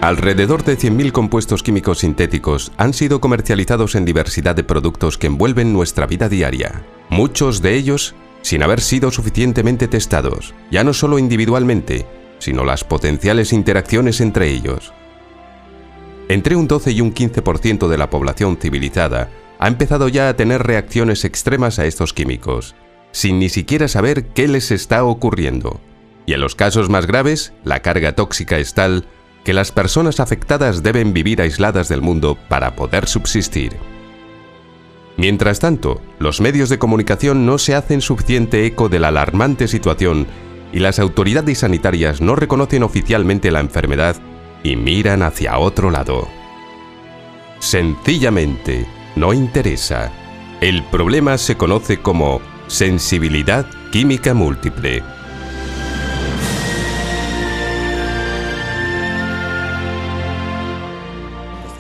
Alrededor de 100.000 compuestos químicos sintéticos han sido comercializados en diversidad de productos que envuelven nuestra vida diaria. Muchos de ellos sin haber sido suficientemente testados, ya no solo individualmente, sino las potenciales interacciones entre ellos. Entre un 12 y un 15% de la población civilizada ha empezado ya a tener reacciones extremas a estos químicos, sin ni siquiera saber qué les está ocurriendo. Y en los casos más graves, la carga tóxica es tal que las personas afectadas deben vivir aisladas del mundo para poder subsistir. Mientras tanto, los medios de comunicación no se hacen suficiente eco de la alarmante situación y las autoridades sanitarias no reconocen oficialmente la enfermedad y miran hacia otro lado. Sencillamente, no interesa. El problema se conoce como sensibilidad química múltiple.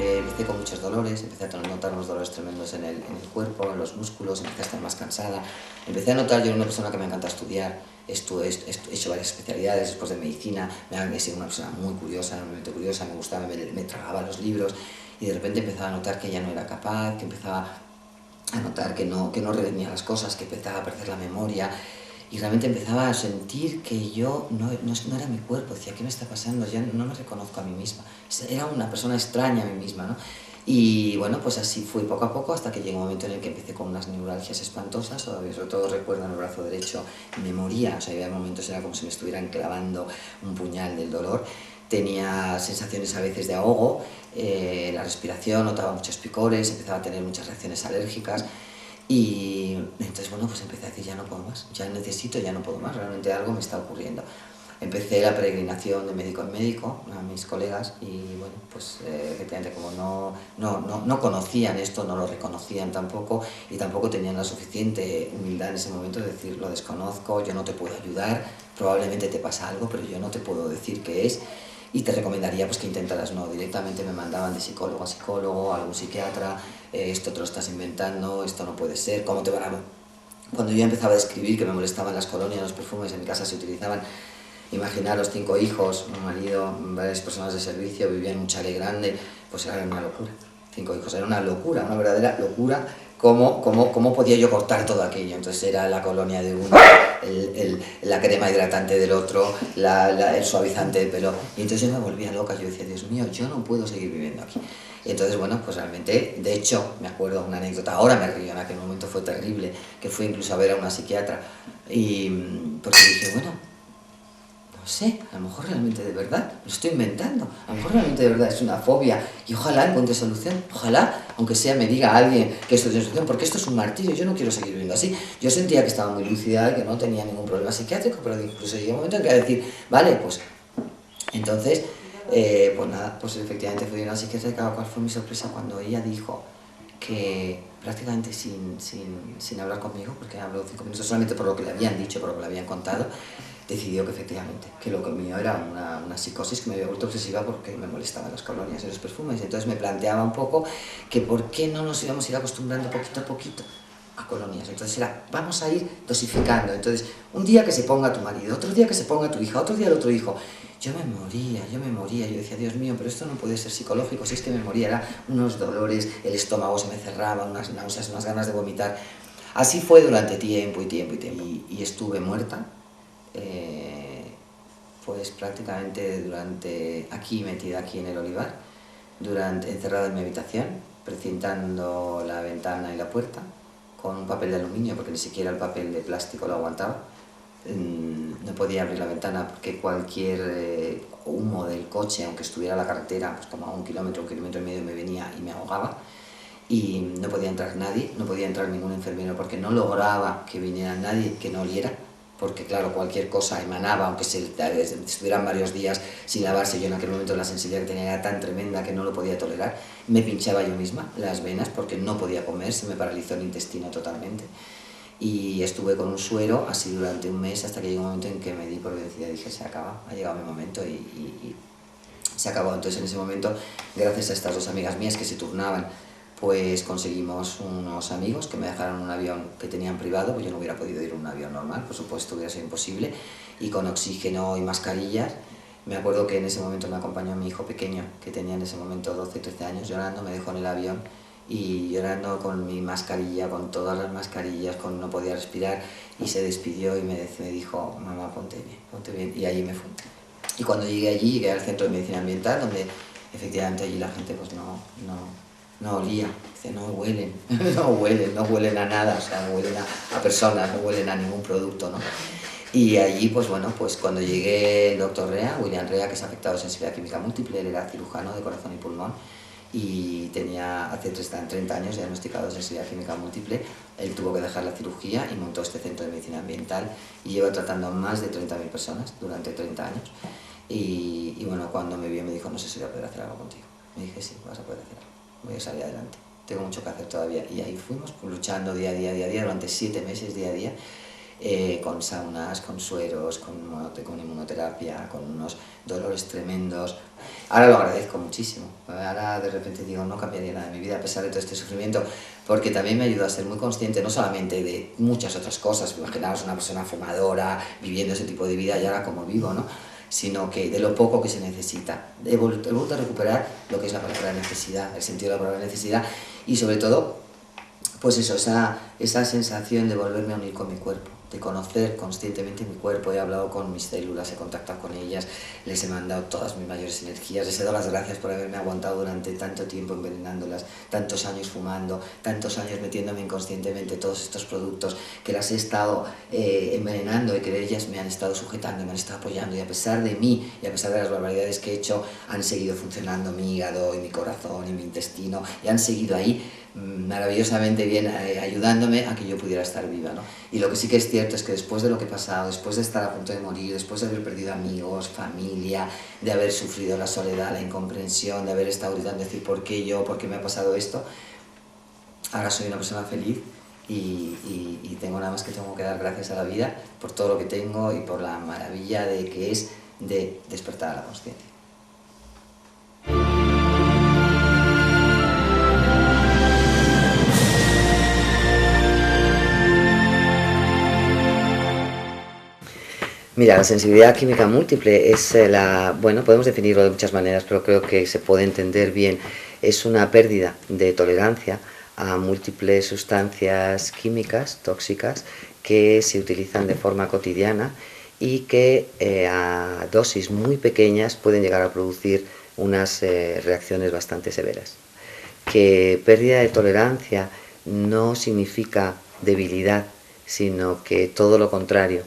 Empecé con muchos dolores, empecé a notar unos dolores tremendos en el cuerpo, en los músculos, empecé a estar más cansada. Empecé a notar, yo era una persona que me encanta estudiar, he hecho varias especialidades después de medicina, he sido una persona muy curiosa, me gustaba, me tragaba los libros y de repente empezaba a notar que ya no era capaz, que empezaba a notar que no retenía las cosas, que empezaba a perder la memoria y realmente empezaba a sentir que yo no era mi cuerpo, decía, ¿qué me está pasando? Ya no me reconozco a mí misma, era una persona extraña a mí misma, ¿no? Y bueno, pues así fui poco a poco hasta que llegó un momento en el que empecé con unas neuralgias espantosas, todavía sobre todo recuerdo en el brazo derecho, me moría, o sea, había momentos, era como si me estuvieran clavando un puñal del dolor, tenía sensaciones a veces de ahogo, la respiración, notaba muchos picores, empezaba a tener muchas reacciones alérgicas y entonces bueno, pues empecé a decir, ya no puedo más, ya necesito, ya no puedo más, realmente algo me está ocurriendo. Empecé la peregrinación de médico en médico a mis colegas y bueno, pues efectivamente como no conocían esto, no lo reconocían tampoco y tampoco tenían la suficiente humildad en ese momento de decir, lo desconozco, yo no te puedo ayudar, probablemente te pasa algo, pero yo no te puedo decir qué es y te recomendaría pues que intentaras, no, directamente me mandaban de psicólogo a psicólogo, a algún psiquiatra, esto te lo estás inventando, esto no puede ser, ¿cómo te van a...? Cuando yo empezaba a describir que me molestaban las colonias, los perfumes, en mi casa se utilizaban. Imaginaros 5 hijos, un marido, varias personas de servicio, vivían en un chalet grande, pues era una locura. 5 hijos, era una locura, una verdadera locura. ¿Cómo podía yo cortar todo aquello? Entonces era la colonia de uno, la crema hidratante del otro, el suavizante de pelo. Y entonces yo me volvía loca, yo decía, Dios mío, yo no puedo seguir viviendo aquí. Y entonces, bueno, pues realmente, de hecho, me acuerdo una anécdota, ahora me río, en aquel momento fue terrible, que fui incluso a ver a una psiquiatra. Y porque dije, bueno, no sé, a lo mejor realmente de verdad, lo estoy inventando, a lo mejor realmente de verdad es una fobia y ojalá encuentre solución, ojalá, aunque sea me diga alguien que esto tiene solución, porque esto es un martirio, yo no quiero seguir viviendo así. Yo sentía que estaba muy lúcida y que no tenía ningún problema psiquiátrico, pero incluso llegó un momento en que decir, vale, pues entonces, pues nada, pues efectivamente fui a una psiquiatra y claro, ¿cuál fue mi sorpresa cuando ella dijo que prácticamente sin hablar conmigo, porque habló 5 minutos solamente por lo que le habían dicho, por lo que le habían contado, decidió que efectivamente, que lo que mío era una psicosis que me había vuelto obsesiva porque me molestaban las colonias y los perfumes. Entonces me planteaba un poco que por qué no nos íbamos a ir acostumbrando poquito a poquito a colonias. Entonces era, vamos a ir dosificando. Entonces, un día que se ponga tu marido, otro día que se ponga tu hija, otro día el otro hijo. Yo me moría, yo decía, Dios mío, pero esto no puede ser psicológico, si es que me moría, era unos dolores, el estómago se me cerraba, unas náuseas, unas ganas de vomitar. Así fue durante tiempo y estuve muerta. Pues prácticamente metida aquí en el olivar, encerrada en mi habitación, precintando la ventana y la puerta, con un papel de aluminio, porque ni siquiera el papel de plástico lo aguantaba. No podía abrir la ventana porque cualquier humo del coche, aunque estuviera a la carretera, pues como a 1 kilómetro, 1,5 kilómetros, me venía y me ahogaba. Y no podía entrar nadie, no podía entrar ningún enfermero porque no lograba que viniera nadie que no oliera, porque claro, cualquier cosa emanaba, aunque estuvieran varios días sin lavarse. Yo en aquel momento la sensibilidad que tenía era tan tremenda que no lo podía tolerar. Me pinchaba yo misma las venas porque no podía comer, se me paralizó el intestino totalmente. Y estuve con un suero así durante un mes hasta que llegó un momento en que me di por vencida y dije, se acaba, ha llegado mi momento y se acabó. Entonces en ese momento, gracias a estas 2 amigas mías que se turnaban, pues conseguimos unos amigos que me dejaron un avión que tenían privado, pues yo no hubiera podido ir en un avión normal, por supuesto hubiera sido imposible, y con oxígeno y mascarillas Me acuerdo que en ese momento me acompañó mi hijo pequeño, que tenía en ese momento 12, 13 años, llorando, me dejó en el avión y llorando con mi mascarilla, con todas las mascarillas, con no podía respirar, y se despidió y me dijo, mamá, ponte bien, y allí me fui. Y cuando llegué al Centro de Medicina Ambiental, donde efectivamente allí la gente pues no olía, dice, no huelen, no huelen a nada, o sea, no huelen a personas, no huelen a ningún producto, ¿no? Y allí, pues bueno, pues cuando llegué el doctor Rea, William Rea, que es afectado de sensibilidad química múltiple, él era cirujano de corazón y pulmón y tenía hace 30 años diagnosticado de sensibilidad química múltiple. Él tuvo que dejar la cirugía y montó este centro de medicina ambiental y lleva tratando a más de 30.000 personas durante 30 años. Y bueno, cuando me vio me dijo, no sé si voy a poder hacer algo contigo. Me dije, sí, vas a poder hacer algo, voy a salir adelante, tengo mucho que hacer todavía. Y ahí fuimos luchando día a día, durante 7 meses, día a día. Con saunas, con sueros, con inmunoterapia, con unos dolores tremendos. Ahora lo agradezco muchísimo. Ahora de repente digo, no cambiaría nada de mi vida a pesar de todo este sufrimiento, porque también me ayudó a ser muy consciente no solamente de muchas otras cosas, imaginaos una persona fumadora viviendo ese tipo de vida y ahora como vivo, ¿no? Sino que de lo poco que se necesita. He vuelto a recuperar lo que es la palabra necesidad, el sentido de la palabra necesidad y sobre todo, pues eso, esa sensación de volverme a unir con mi cuerpo, de conocer conscientemente mi cuerpo. He hablado con mis células, he contactado con ellas, les he mandado todas mis mayores energías, les he dado las gracias por haberme aguantado durante tanto tiempo envenenándolas, tantos años fumando, tantos años metiéndome inconscientemente todos estos productos que las he estado envenenando y que ellas me han estado sujetando, me han estado apoyando, y a pesar de mí y a pesar de las barbaridades que he hecho, han seguido funcionando mi hígado y mi corazón y mi intestino y han seguido ahí maravillosamente bien, ayudándome a que yo pudiera estar viva, ¿no? Y lo que sí que es cierto es que después de lo que he pasado, después de estar a punto de morir, después de haber perdido amigos, familia, de haber sufrido la soledad, la incomprensión, de haber estado gritando, decir ¿por qué yo? ¿Por qué me ha pasado esto? Ahora soy una persona feliz y tengo nada más que tengo que dar gracias a la vida por todo lo que tengo y por la maravilla de que es de despertar a la consciencia. Mira, la sensibilidad química múltiple es bueno, podemos definirlo de muchas maneras, pero creo que se puede entender bien. Es una pérdida de tolerancia a múltiples sustancias químicas tóxicas que se utilizan de forma cotidiana y que a dosis muy pequeñas pueden llegar a producir unas reacciones bastante severas. Que pérdida de tolerancia no significa debilidad, sino que todo lo contrario.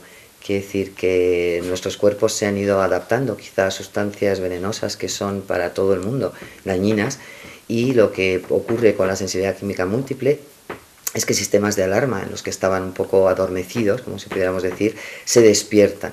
Quiere decir que nuestros cuerpos se han ido adaptando quizás a sustancias venenosas que son para todo el mundo dañinas, y lo que ocurre con la sensibilidad química múltiple es que sistemas de alarma en los que estaban un poco adormecidos, como si pudiéramos decir, se despiertan.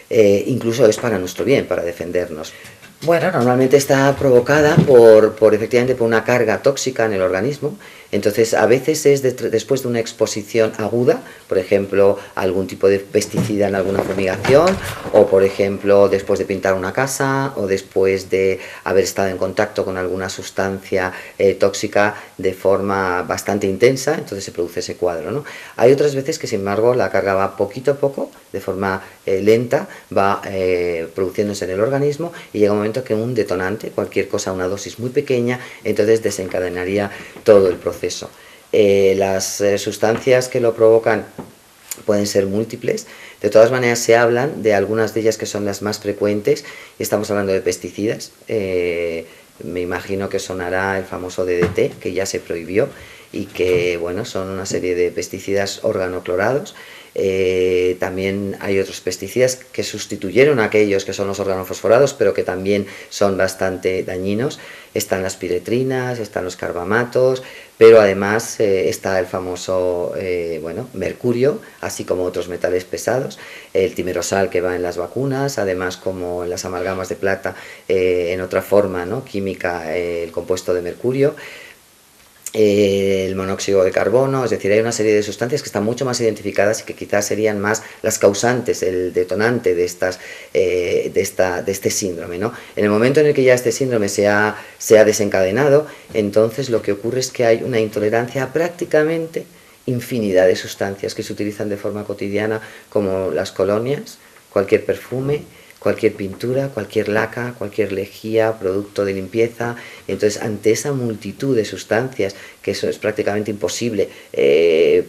Incluso es para nuestro bien, para defendernos. Bueno, normalmente está provocada efectivamente por una carga tóxica en el organismo. Entonces, a veces es después de una exposición aguda, por ejemplo, algún tipo de pesticida en alguna fumigación, o por ejemplo, después de pintar una casa, o después de haber estado en contacto con alguna sustancia tóxica de forma bastante intensa, entonces se produce ese cuadro, ¿no? Hay otras veces que, sin embargo, la carga va poquito a poco, de forma lenta, va produciéndose en el organismo y llega un momento que un detonante, cualquier cosa a una dosis muy pequeña, entonces desencadenaría todo el proceso. Las sustancias que lo provocan pueden ser múltiples. De todas maneras, se hablan de algunas de ellas que son las más frecuentes. Estamos hablando de pesticidas. Me imagino que sonará el famoso DDT, que ya se prohibió, y que, bueno, son una serie de pesticidas organoclorados. También hay otros pesticidas que sustituyeron a aquellos que son los organofosforados, pero que también son bastante dañinos. Están las piretrinas, están los carbamatos, pero además está el famoso mercurio, así como otros metales pesados, el timerosal que va en las vacunas, además como en las amalgamas de plata, en otra forma, ¿no?, química, el compuesto de mercurio, el monóxido de carbono. Es decir, hay una serie de sustancias que están mucho más identificadas y que quizás serían más las causantes, el detonante de este síndrome, ¿no? En el momento en el que ya este síndrome se ha desencadenado, entonces lo que ocurre es que hay una intolerancia a prácticamente infinidad de sustancias que se utilizan de forma cotidiana, como las colonias, cualquier perfume, cualquier pintura, cualquier laca, cualquier lejía, producto de limpieza. Entonces, ante esa multitud de sustancias, que eso es prácticamente imposible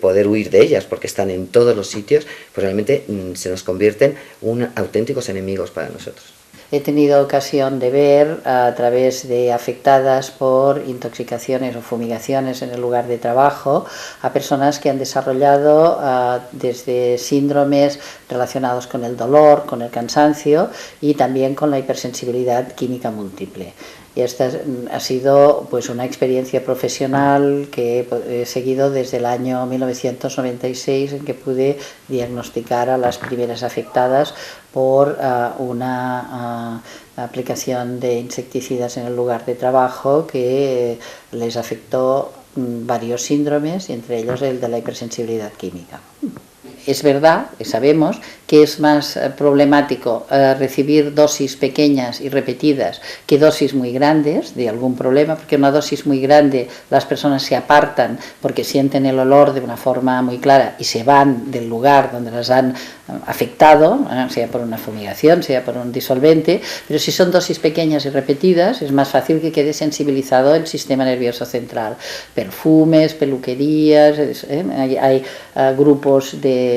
poder huir de ellas porque están en todos los sitios, pues realmente se nos convierten auténticos enemigos para nosotros. He tenido ocasión de ver a través de afectadas por intoxicaciones o fumigaciones en el lugar de trabajo a personas que han desarrollado desde síndromes relacionados con el dolor, con el cansancio y también con la hipersensibilidad química múltiple. Y esta ha sido pues una experiencia profesional que he seguido desde el año 1996, en que pude diagnosticar a las primeras afectadas por una aplicación de insecticidas en el lugar de trabajo que les afectó varios síndromes, y entre ellos el de la hipersensibilidad química. Es verdad, sabemos que es más problemático recibir dosis pequeñas y repetidas que dosis muy grandes de algún problema, porque una dosis muy grande las personas se apartan porque sienten el olor de una forma muy clara y se van del lugar donde las han afectado, sea por una fumigación, sea por un disolvente, pero si son dosis pequeñas y repetidas es más fácil que quede sensibilizado el sistema nervioso central. Perfumes, peluquerías, hay grupos de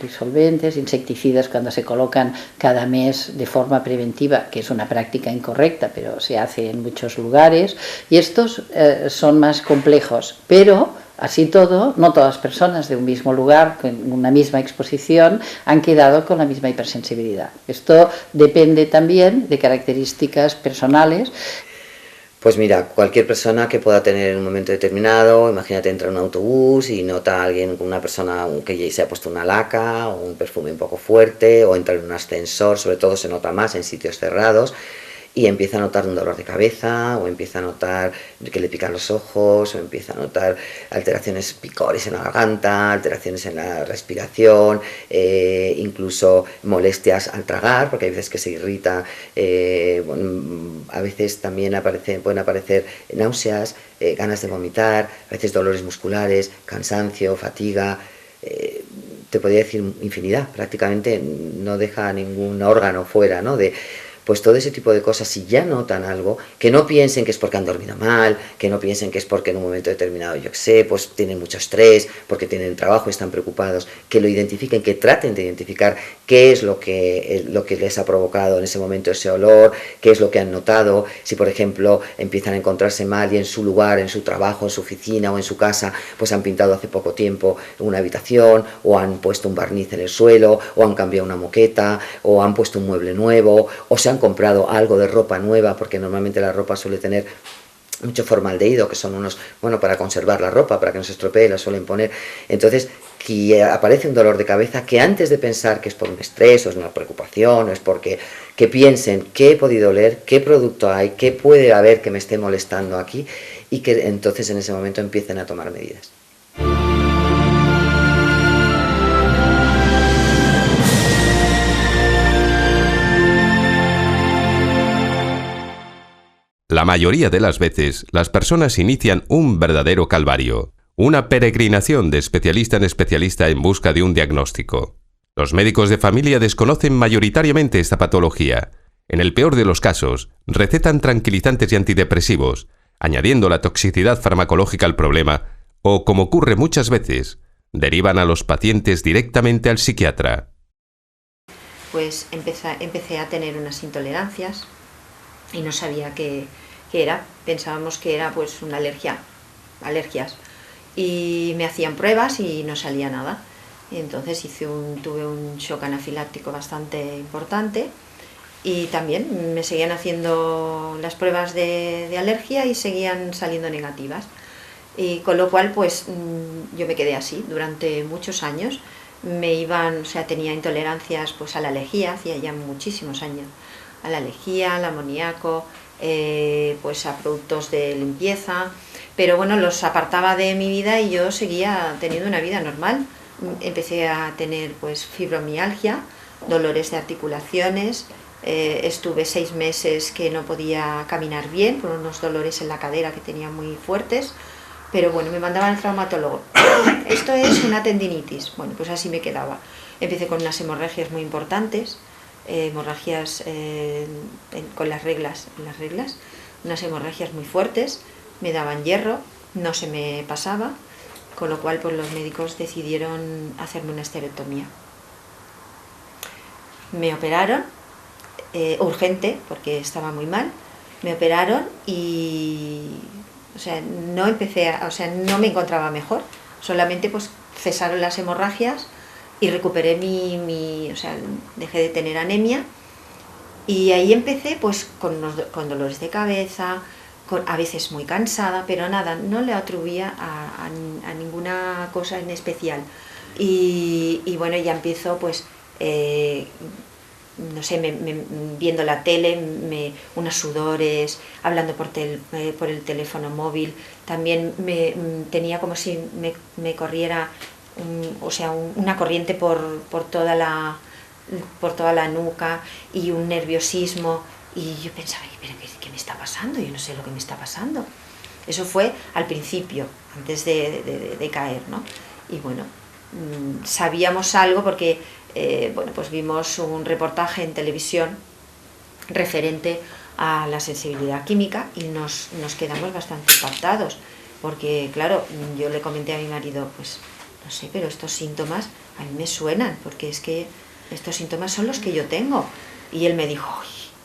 disolventes, insecticidas cuando se colocan cada mes de forma preventiva, que es una práctica incorrecta, pero se hace en muchos lugares, y estos son más complejos, pero así todo, no todas las personas de un mismo lugar, con una misma exposición, han quedado con la misma hipersensibilidad. Esto depende también de características personales. Pues mira, cualquier persona que pueda tener en un momento determinado, imagínate entra en un autobús y nota a alguien, una persona que ya se ha puesto una laca o un perfume un poco fuerte, o entra en un ascensor, sobre todo se nota más en sitios cerrados, y empieza a notar un dolor de cabeza, o empieza a notar que le pican los ojos, o empieza a notar alteraciones, picores en la garganta, alteraciones en la respiración, incluso molestias al tragar, porque hay veces que se irrita, a veces también pueden aparecer náuseas, ganas de vomitar, a veces dolores musculares, cansancio, fatiga. Te podría decir infinidad, prácticamente no deja ningún órgano fuera, ¿no? Pues todo ese tipo de cosas, si ya notan algo, que no piensen que es porque han dormido mal, que no piensen que es porque en un momento determinado, yo qué sé, pues tienen mucho estrés, porque tienen trabajo y están preocupados, que lo identifiquen, que traten de identificar qué es lo que les ha provocado en ese momento ese olor, qué es lo que han notado. Si por ejemplo empiezan a encontrarse mal y en su lugar, en su trabajo, en su oficina o en su casa, pues han pintado hace poco tiempo una habitación, o han puesto un barniz en el suelo, o han cambiado una moqueta, o han puesto un mueble nuevo, o se han comprado algo de ropa nueva, porque normalmente la ropa suele tener mucho formaldehído, que son unos, bueno, para conservar la ropa, para que no se estropee, la suelen poner. Entonces, que aparece un dolor de cabeza, que antes de pensar que es por un estrés, o es una preocupación, o es porque, que piensen qué he podido oler, qué producto hay, qué puede haber que me esté molestando aquí, y que entonces en ese momento empiecen a tomar medidas. La mayoría de las veces, las personas inician un verdadero calvario, una peregrinación de especialista en especialista en busca de un diagnóstico. Los médicos de familia desconocen mayoritariamente esta patología. En el peor de los casos, recetan tranquilizantes y antidepresivos, añadiendo la toxicidad farmacológica al problema, o, como ocurre muchas veces, derivan a los pacientes directamente al psiquiatra. Pues empecé a tener unas intolerancias y no sabía qué era. Pensábamos que era pues una alergias, y me hacían pruebas y no salía nada. Y entonces tuve un shock anafiláctico bastante importante, y también me seguían haciendo las pruebas de alergia y seguían saliendo negativas, y con lo cual pues yo me quedé así durante muchos años. Tenía intolerancias pues a la lejía, hacía ya muchísimos años, a la lejía, al amoníaco, pues a productos de limpieza, pero bueno, los apartaba de mi vida y yo seguía teniendo una vida normal. Empecé a tener pues fibromialgia, dolores de articulaciones, estuve 6 meses que no podía caminar bien, por unos dolores en la cadera que tenía muy fuertes, pero bueno, me mandaban al traumatólogo. Esto es una tendinitis. Bueno, pues así me quedaba. Empecé con unas hemorragias muy importantes, hemorragias con las reglas, unas hemorragias muy fuertes, me daban hierro, no se me pasaba, con lo cual pues los médicos decidieron hacerme una esterectomía. Me operaron, urgente, porque estaba muy mal, me operaron y no me encontraba mejor, solamente pues cesaron las hemorragias y recuperé dejé de tener anemia, y ahí empecé pues con dolores de cabeza, a veces muy cansada, pero nada, no le atribuía a ninguna cosa en especial. Y bueno, ya empiezo pues, no sé, viendo la tele, unos sudores, hablando por el teléfono móvil, también tenía como si me corriera una corriente por toda la nuca, y un nerviosismo, y yo pensaba, ¿pero qué me está pasando? Yo no sé lo que me está pasando. Eso fue al principio, antes de caer, ¿no? Y bueno, sabíamos algo porque pues vimos un reportaje en televisión referente a la sensibilidad química y nos quedamos bastante impactados, porque claro, yo le comenté a mi marido, pues no sé, pero estos síntomas a mí me suenan, porque es que estos síntomas son los que yo tengo. Y él me dijo,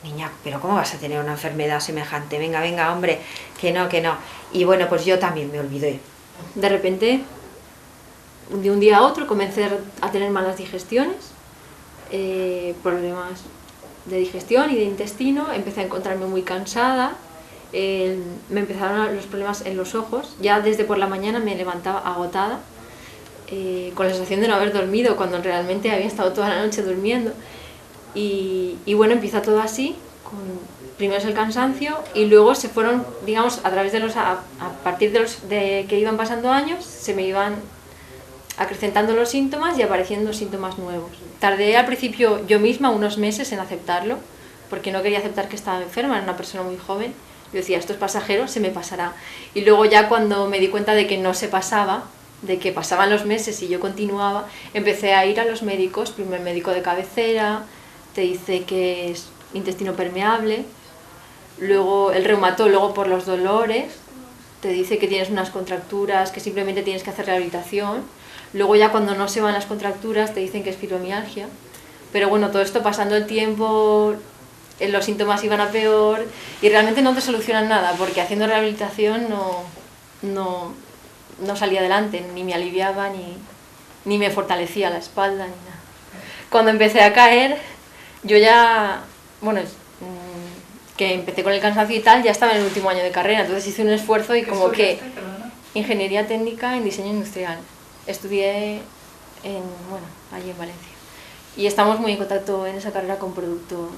niña, pero ¿cómo vas a tener una enfermedad semejante? Venga, hombre, que no. Y bueno, pues yo también me olvidé. De repente, de un día a otro, comencé a tener malas digestiones, problemas de digestión y de intestino, empecé a encontrarme muy cansada, me empezaron los problemas en los ojos, ya desde por la mañana me levantaba agotada, con la sensación de no haber dormido, cuando realmente había estado toda la noche durmiendo. Y bueno, empieza todo así, primero es el cansancio, y luego se fueron, digamos, a partir de que iban pasando años, se me iban acrecentando los síntomas y apareciendo síntomas nuevos. Tardé al principio yo misma unos meses en aceptarlo, porque no quería aceptar que estaba enferma, era una persona muy joven. Yo decía, esto es pasajero, se me pasará. Y luego ya cuando me di cuenta de que no se pasaba, de que pasaban los meses y yo continuaba, empecé a ir a los médicos, primero el médico de cabecera, te dice que es intestino permeable, luego el reumatólogo por los dolores, te dice que tienes unas contracturas, que simplemente tienes que hacer rehabilitación, luego ya cuando no se van las contracturas te dicen que es fibromialgia, pero bueno, todo esto pasando el tiempo, los síntomas iban a peor y realmente no te solucionan nada, porque haciendo rehabilitación no salía adelante, ni me aliviaba, ni me fortalecía la espalda, ni nada. Cuando empecé a caer, yo ya, bueno, que empecé con el cansancio y tal, ya estaba en el último año de carrera, entonces hice un esfuerzo y como que ingeniería técnica en diseño industrial. Estudié allí en Valencia. Y estamos muy en contacto en esa carrera con productos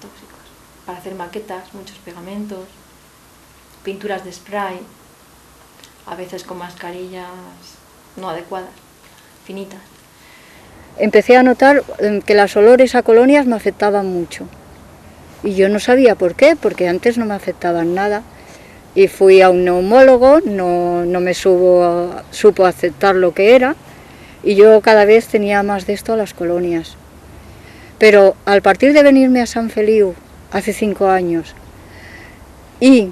tóxicos, para hacer maquetas, muchos pegamentos, pinturas de spray, a veces con mascarillas no adecuadas, finitas. Empecé a notar que los olores a colonias me afectaban mucho. Y yo no sabía por qué, porque antes no me afectaban nada. Y fui a un neumólogo, no me supo aceptar lo que era, y yo cada vez tenía más de esto a las colonias. Pero al partir de venirme a San Feliu, hace 5 años, y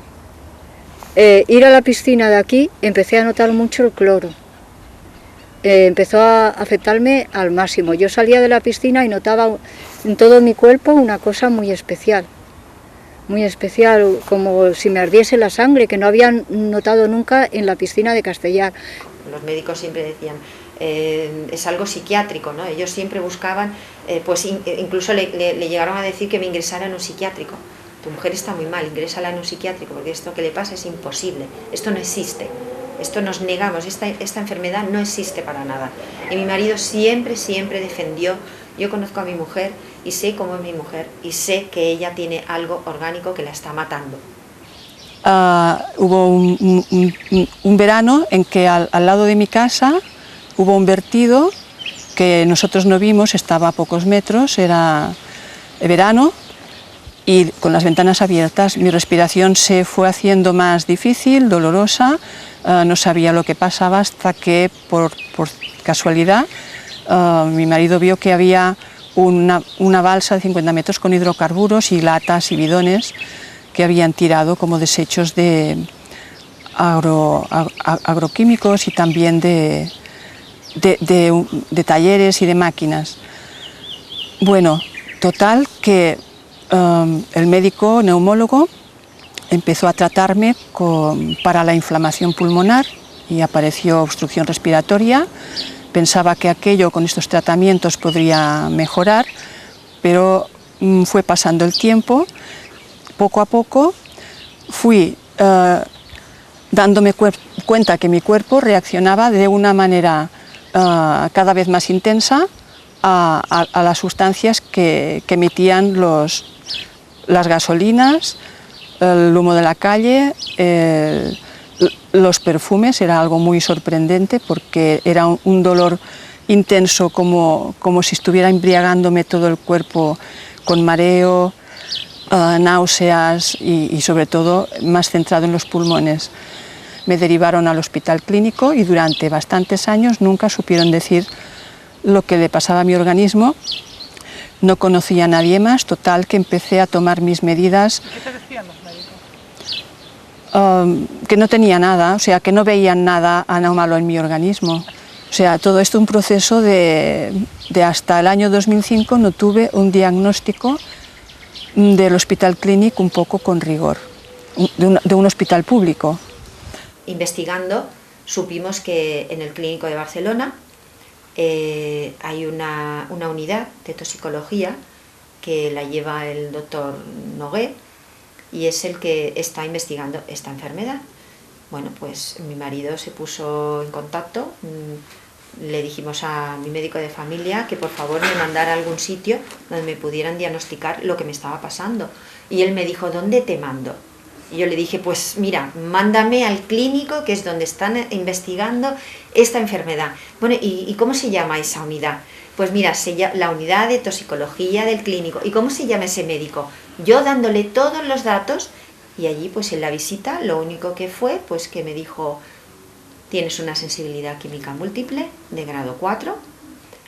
ir a la piscina de aquí, empecé a notar mucho el cloro. Empezó a afectarme al máximo. Yo salía de la piscina y notaba en todo mi cuerpo una cosa muy especial, como si me ardiese la sangre, que no había notado nunca en la piscina de Castellar. Los médicos siempre decían, es algo psiquiátrico, ¿no? Ellos siempre buscaban, incluso le llegaron a decir que me ingresara en un psiquiátrico. Tu mujer está muy mal, ingrésala en un psiquiátrico, porque esto que le pasa es imposible, esto no existe. Esto nos negamos, esta enfermedad no existe para nada. Y mi marido siempre defendió, yo conozco a mi mujer y sé cómo es mi mujer y sé que ella tiene algo orgánico que la está matando. Hubo un verano en que al lado de mi casa hubo un vertido que nosotros no vimos, estaba a pocos metros, era verano, y con las ventanas abiertas mi respiración se fue haciendo más difícil, dolorosa, no sabía lo que pasaba hasta que por casualidad mi marido vio que había una balsa de 50 metros con hidrocarburos y latas y bidones que habían tirado como desechos de agroquímicos y también de talleres y de máquinas. Bueno, total que el médico neumólogo empezó a tratarme para la inflamación pulmonar y apareció obstrucción respiratoria. Pensaba que aquello con estos tratamientos podría mejorar, pero fue pasando el tiempo. Poco a poco fui dándome cuenta que mi cuerpo reaccionaba de una manera cada vez más intensa a las sustancias que emitían las gasolinas, el humo de la calle, los perfumes. Era algo muy sorprendente porque era un dolor intenso, como si estuviera embriagándome todo el cuerpo, con mareo, náuseas y sobre todo más centrado en los pulmones. Me derivaron al hospital clínico y durante bastantes años nunca supieron decir lo que le pasaba a mi organismo. No conocía a nadie más, total que empecé a tomar mis medidas. ¿Qué te decían los médicos? Que no tenía nada, o sea, que no veían nada anómalo en mi organismo. O sea, todo esto un proceso de hasta el año 2005 no tuve un diagnóstico del hospital clínico un poco con rigor, de un hospital público. Investigando supimos que en el Clínico de Barcelona hay una unidad de toxicología que la lleva el doctor Nogué y es el que está investigando esta enfermedad. Bueno, pues mi marido se puso en contacto, le dijimos a mi médico de familia que por favor me mandara a algún sitio donde me pudieran diagnosticar lo que me estaba pasando. Y él me dijo, ¿dónde te mando? Y yo le dije, pues mira, mándame al clínico, que es donde están investigando esta enfermedad. Bueno, ¿y cómo se llama esa unidad? Pues mira, la unidad de toxicología del clínico. ¿Y cómo se llama ese médico? Yo dándole todos los datos y allí pues en la visita lo único que fue pues que me dijo, tienes una sensibilidad química múltiple de grado 4.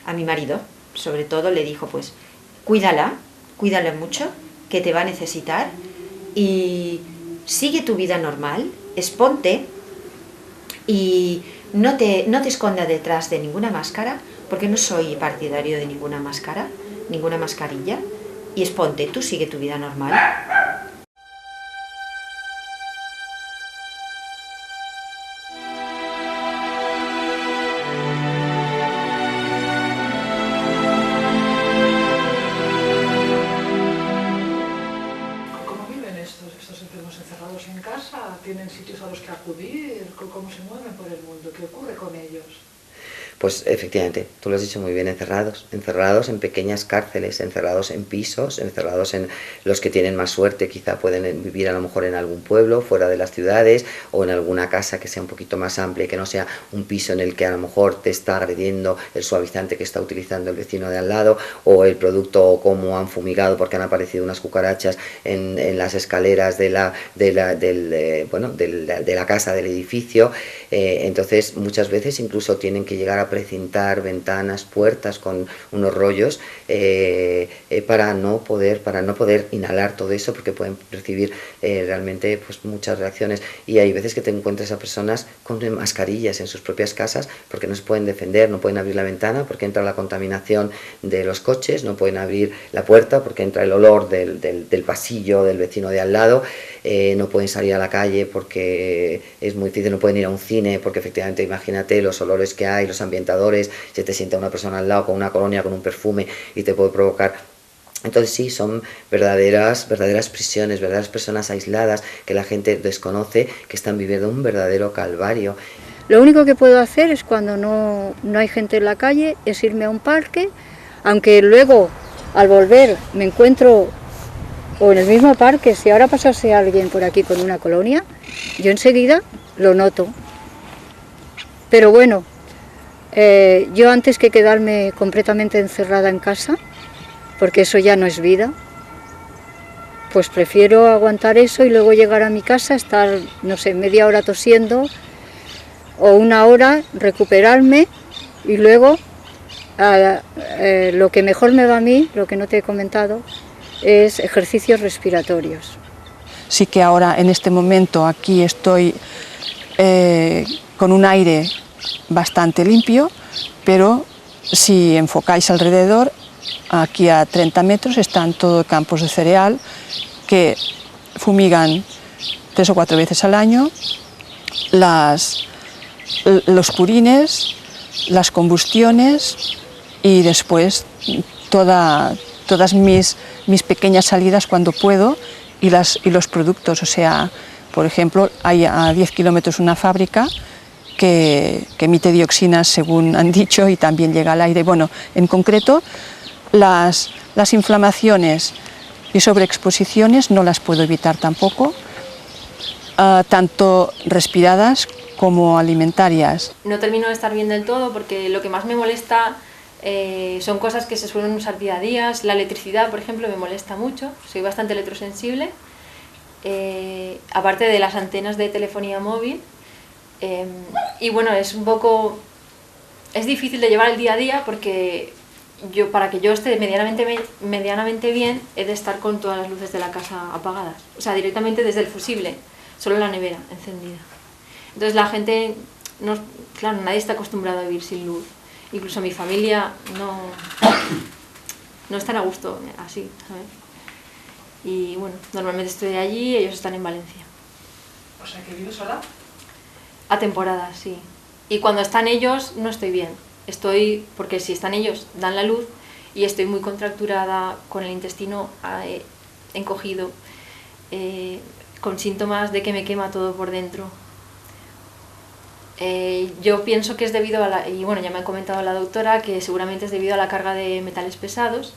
A mi marido, sobre todo, le dijo pues cuídala mucho, que te va a necesitar y sigue tu vida normal, exponte y no te escondas detrás de ninguna máscara, porque no soy partidario de ninguna máscara, ninguna mascarilla, y exponte, tú sigue tu vida normal. Encerrados en casa, tienen sitios a los que acudir, cómo se mueven por el mundo, qué ocurre con ellos. Pues efectivamente, tú lo has dicho muy bien, encerrados en pequeñas cárceles, encerrados en pisos, encerrados en los que tienen más suerte, quizá pueden vivir a lo mejor en algún pueblo, fuera de las ciudades, o en alguna casa que sea un poquito más amplia, que no sea un piso en el que a lo mejor te está agrediendo el suavizante que está utilizando el vecino de al lado, o el producto como han fumigado porque han aparecido unas cucarachas en las escaleras de la casa, del edificio. Entonces muchas veces incluso tienen que llegar a precintar ventanas, puertas con unos rollos para no poder inhalar todo eso, porque pueden recibir realmente pues muchas reacciones, y hay veces que te encuentras a personas con mascarillas en sus propias casas porque no se pueden defender, no pueden abrir la ventana porque entra la contaminación de los coches, no pueden abrir la puerta porque entra el olor del pasillo del vecino de al lado, no pueden salir a la calle porque es muy difícil, no pueden ir a un cine porque efectivamente imagínate los olores que hay, los ambientadores, se te sienta una persona al lado con una colonia, con un perfume y te puede provocar. Entonces sí, son verdaderas prisiones, verdaderas personas aisladas que la gente desconoce, que están viviendo un verdadero calvario. Lo único que puedo hacer es cuando no hay gente en la calle, es irme a un parque, aunque luego al volver me encuentro o en el mismo parque, si ahora pasase alguien por aquí con una colonia, yo enseguida lo noto. Pero bueno, yo antes que quedarme completamente encerrada en casa, porque eso ya no es vida, pues prefiero aguantar eso y luego llegar a mi casa, estar, no sé, media hora tosiendo o una hora, recuperarme y luego lo que mejor me va a mí, lo que no te he comentado, es ejercicios respiratorios. Sí que ahora en este momento aquí estoy con un aire bastante limpio, pero si enfocáis alrededor, aquí a 30 metros están todos campos de cereal que fumigan 3 o 4 veces al año, los purines, las combustiones y después todas mis pequeñas salidas cuando puedo y los productos. O sea, por ejemplo, hay a 10 kilómetros una fábrica que emite dioxinas, según han dicho, y también llega al aire. Bueno, en concreto, las inflamaciones y sobreexposiciones no las puedo evitar tampoco, tanto respiradas como alimentarias. No termino de estar bien del todo porque lo que más me molesta son cosas que se suelen usar día a día. La electricidad, por ejemplo, me molesta mucho, soy bastante electrosensible, aparte de las antenas de telefonía móvil. Y bueno, es difícil de llevar el día a día porque para que yo esté medianamente bien he de estar con todas las luces de la casa apagadas, o sea, directamente desde el fusible, solo la nevera encendida. Entonces la gente, claro, nadie está acostumbrado a vivir sin luz, incluso mi familia no están a gusto así, ¿sabes? Y bueno, normalmente estoy allí, ellos están en Valencia. O sea, ¿que vives sola? A temporadas, sí. Y cuando están ellos no estoy bien. Porque si están ellos dan la luz y estoy muy contracturada, con el intestino encogido, con síntomas de que me quema todo por dentro. Yo pienso que es debido y bueno, ya me ha comentado la doctora que seguramente es debido a la carga de metales pesados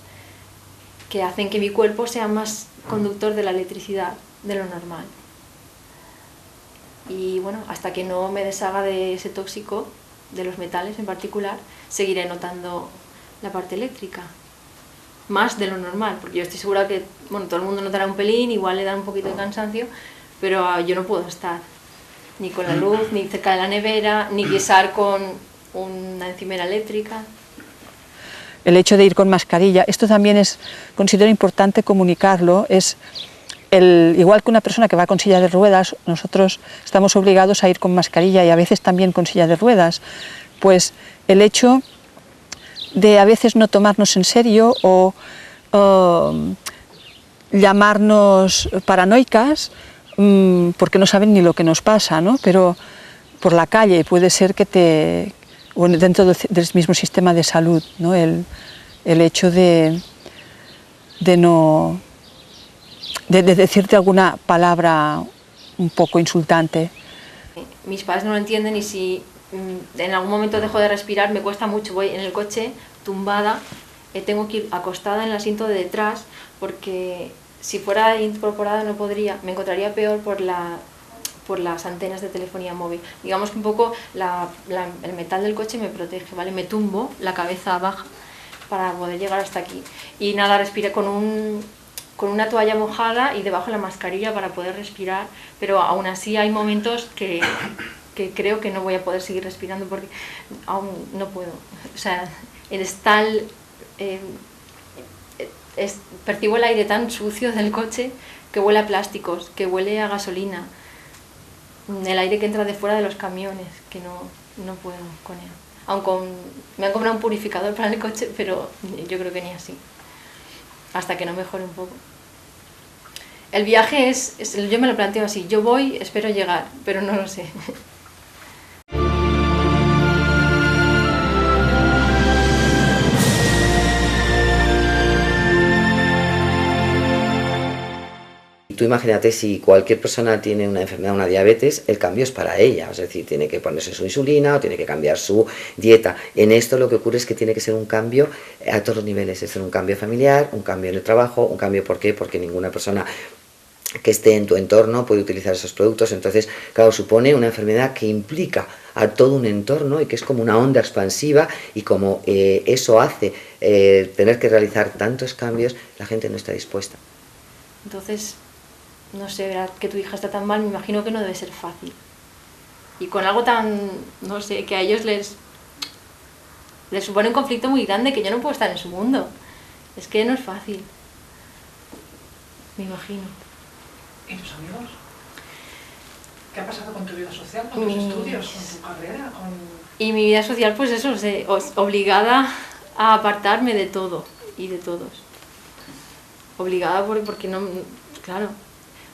que hacen que mi cuerpo sea más conductor de la electricidad de lo normal. Y bueno, hasta que no me deshaga de ese tóxico, de los metales en particular, seguiré notando la parte eléctrica, más de lo normal, porque yo estoy segura que bueno, todo el mundo notará un pelín, igual le dan un poquito de cansancio, pero yo no puedo estar ni con la luz, ni cerca de la nevera, ni guisar con una encimera eléctrica. El hecho de ir con mascarilla, esto también considero importante comunicarlo, igual que una persona que va con silla de ruedas, nosotros estamos obligados a ir con mascarilla y a veces también con silla de ruedas, pues el hecho de a veces no tomarnos en serio o llamarnos paranoicas porque no saben ni lo que nos pasa, ¿no? Pero por la calle puede ser que dentro del mismo sistema de salud, ¿no? El hecho de decirte alguna palabra un poco insultante. Mis padres no lo entienden y si en algún momento dejo de respirar me cuesta mucho, voy en el coche tumbada, tengo que ir acostada en el asiento de detrás porque si fuera incorporada no podría, me encontraría peor por las antenas de telefonía móvil. Digamos que un poco el metal del coche me protege, ¿vale? Me tumbo la cabeza baja para poder llegar hasta aquí. Y nada, respiré con una toalla mojada y debajo la mascarilla para poder respirar, pero aún así hay momentos que creo que no voy a poder seguir respirando porque aún no puedo. O sea, percibo el aire tan sucio del coche que huele a plásticos, que huele a gasolina, el aire que entra de fuera de los camiones, que no puedo con él. Aunque me han comprado un purificador para el coche, pero yo creo que ni así, hasta que no mejore un poco. El viaje yo me lo planteo así, yo voy, espero llegar, pero no lo sé. Tú imagínate si cualquier persona tiene una enfermedad, una diabetes, el cambio es para ella, es decir, tiene que ponerse su insulina o tiene que cambiar su dieta. En esto lo que ocurre es que tiene que ser un cambio a todos los niveles, es decir, un cambio familiar, un cambio en el trabajo, un cambio, ¿por qué? Porque ninguna persona que esté en tu entorno puede utilizar esos productos, entonces, claro, supone una enfermedad que implica a todo un entorno y que es como una onda expansiva y como eso hace tener que realizar tantos cambios, la gente no está dispuesta. Entonces, no sé, ¿verdad? Que tu hija está tan mal, me imagino que no debe ser fácil. Y con algo tan, no sé, que a ellos le supone un conflicto muy grande que yo no puedo estar en su mundo. Es que no es fácil, me imagino. ¿Y tus amigos? ¿Qué ha pasado con tu vida social, con tus estudios, con tu carrera? Y mi vida social, pues eso, obligada a apartarme de todo y de todos. Obligada porque no, claro,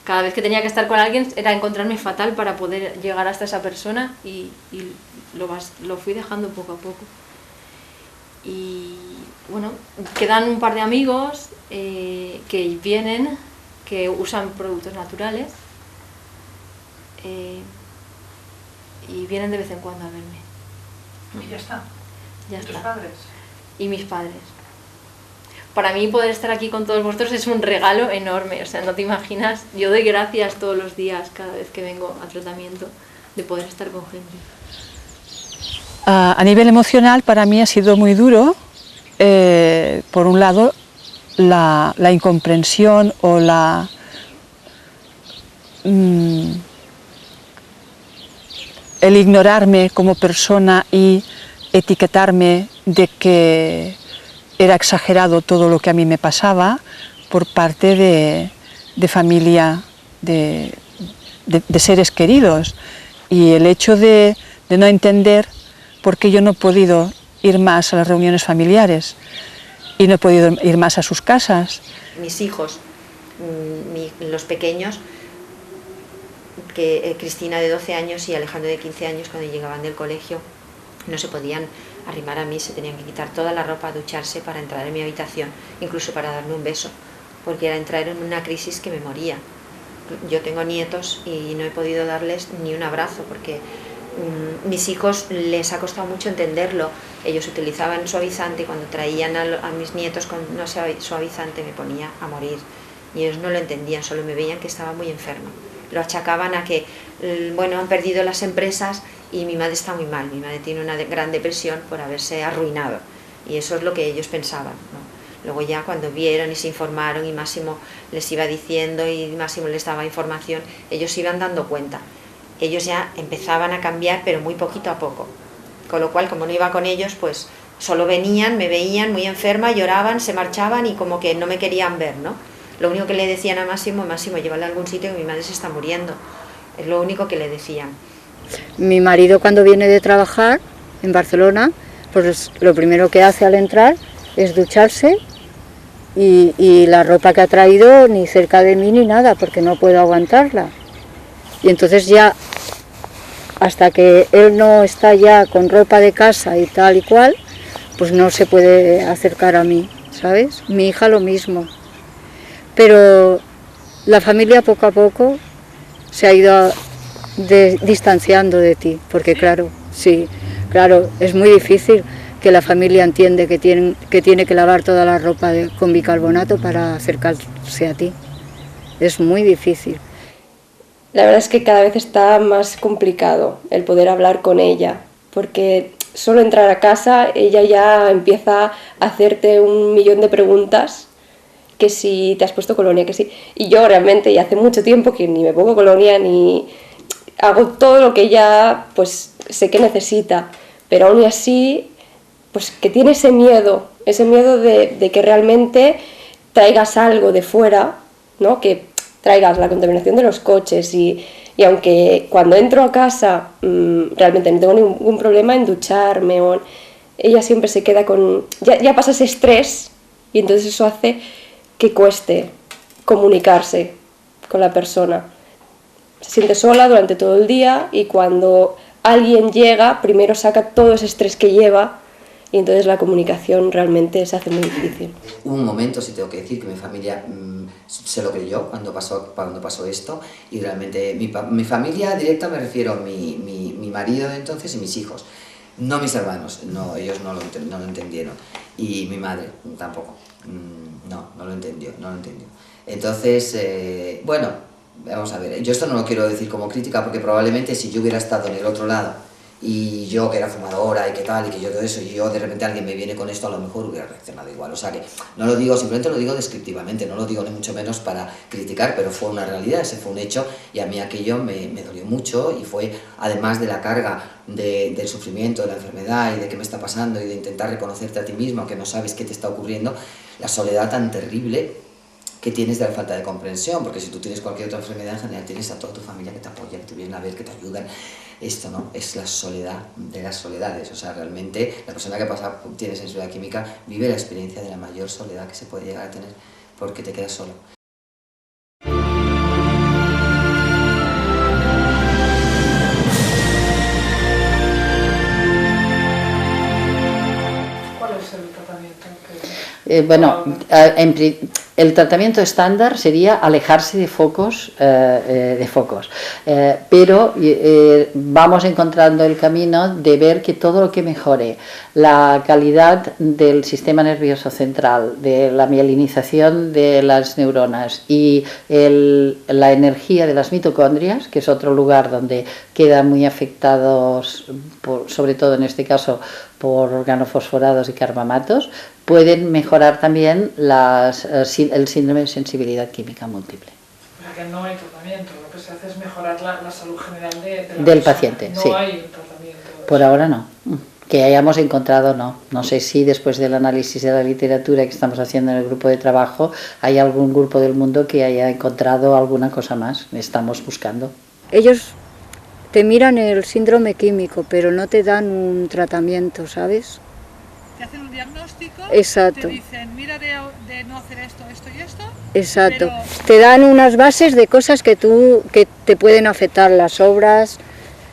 cada vez que tenía que estar con alguien era encontrarme fatal para poder llegar hasta esa persona y lo fui dejando poco a poco. Y bueno, quedan un par de amigos que vienen, que usan productos naturales y vienen de vez en cuando a verme. Y ya está. Ya ¿Y tus está. padres? Y mis padres. Para mí poder estar aquí con todos vosotros es un regalo enorme, o sea, no te imaginas, yo doy gracias todos los días cada vez que vengo a tratamiento de poder estar con gente. A nivel emocional para mí ha sido muy duro, por un lado la incomprensión o el ignorarme como persona y etiquetarme de que era exagerado todo lo que a mí me pasaba por parte de familia, de seres queridos, y el hecho de no entender por qué yo no he podido ir más a las reuniones familiares y no he podido ir más a sus casas. Mis hijos, los pequeños, Cristina de 12 años y Alejandro de 15 años, cuando llegaban del colegio no se podían arrimar a mí, se tenían que quitar toda la ropa, ducharse para entrar en mi habitación, incluso para darme un beso, porque era entrar en una crisis que me moría. Yo tengo nietos y no he podido darles ni un abrazo porque mis hijos les ha costado mucho entenderlo. Ellos utilizaban suavizante y cuando traían a mis nietos con no suavizante me ponía a morir. Y ellos no lo entendían, solo me veían que estaba muy enferma. Lo achacaban a que, bueno, han perdido las empresas y mi madre está muy mal. Mi madre tiene una gran depresión por haberse arruinado. Y eso es lo que ellos pensaban, ¿no? Luego ya cuando vieron y se informaron y Máximo les iba diciendo y Máximo les daba información, ellos se iban dando cuenta. Ellos ya empezaban a cambiar, pero muy poquito a poco. Con lo cual, como no iba con ellos, pues solo venían, me veían muy enferma, lloraban, se marchaban y como que no me querían ver, ¿no? Lo único que le decían a Máximo, llévale a algún sitio que mi madre se está muriendo. Es lo único que le decían. Mi marido cuando viene de trabajar en Barcelona, pues lo primero que hace al entrar es ducharse y la ropa que ha traído ni cerca de mí ni nada, porque no puedo aguantarla. Y entonces ya, hasta que él no está ya con ropa de casa y tal y cual, pues no se puede acercar a mí, ¿sabes? Mi hija lo mismo. Pero la familia poco a poco se ha ido distanciando de ti, porque claro, sí, claro, es muy difícil que la familia entiende que tiene que lavar toda la ropa con bicarbonato para acercarse a ti. Es muy difícil. La verdad es que cada vez está más complicado el poder hablar con ella, porque solo entrar a casa ella ya empieza a hacerte 1.000.000 de preguntas, que si te has puesto colonia, que sí. Y yo realmente ya hace mucho tiempo que ni me pongo colonia ni hago todo lo que ella pues sé que necesita, pero aún así pues que tiene ese miedo de que realmente traigas algo de fuera, ¿no? Que traigas la contaminación de los coches y aunque cuando entro a casa realmente no tengo ningún problema en ducharme, ella siempre se queda con... Ya pasa ese estrés y entonces eso hace que cueste comunicarse con la persona. Se siente sola durante todo el día y cuando alguien llega, primero saca todo ese estrés que lleva y entonces la comunicación realmente se hace muy difícil. Hubo un momento, sí tengo que decir, que mi familia se lo creyó cuando pasó esto y realmente mi familia directa me refiero a mi marido de entonces y mis hijos. No mis hermanos, no, ellos no lo entendieron y mi madre tampoco, no lo entendió. Entonces, bueno, vamos a ver, yo esto no lo quiero decir como crítica porque probablemente si yo hubiera estado en el otro lado y yo que era fumadora y que tal, y que yo todo eso, y yo de repente alguien me viene con esto, a lo mejor hubiera reaccionado igual. O sea que no lo digo, simplemente lo digo descriptivamente, no lo digo ni mucho menos para criticar, pero fue una realidad, ese fue un hecho, y a mí aquello me dolió mucho, y fue, además de la carga del sufrimiento, de la enfermedad y de qué me está pasando y de intentar reconocerte a ti mismo, aunque no sabes qué te está ocurriendo, la soledad tan terrible que tienes de la falta de comprensión, porque si tú tienes cualquier otra enfermedad, en general tienes a toda tu familia que te apoya, que te vienen a ver, que te ayudan. Esto no es la soledad de las soledades. O sea, realmente la persona que tiene sensibilidad química vive la experiencia de la mayor soledad que se puede llegar a tener, porque te quedas solo. ¿Cuál es el tratamiento? El tratamiento estándar sería alejarse de focos, pero vamos encontrando el camino de ver que todo lo que mejore la calidad del sistema nervioso central, de la mielinización de las neuronas y la energía de las mitocondrias, que es otro lugar donde quedan muy afectados, sobre todo en este caso, por organofosforados y carbamatos, pueden mejorar también el síndrome de sensibilidad química múltiple. O sea que no hay tratamiento, lo que se hace es mejorar la salud general de la del persona. paciente. No sí. hay tratamiento. Por ahora no. Que hayamos encontrado, no. No sé si después del análisis de la literatura que estamos haciendo en el grupo de trabajo hay algún grupo del mundo que haya encontrado alguna cosa más. Estamos buscando. Ellos te miran el síndrome químico, pero no te dan un tratamiento, ¿sabes? Te hacen un diagnóstico, Exacto. te dicen, mira de no hacer esto, esto y esto. Exacto. Pero... Te dan unas bases de cosas que te pueden afectar, las obras,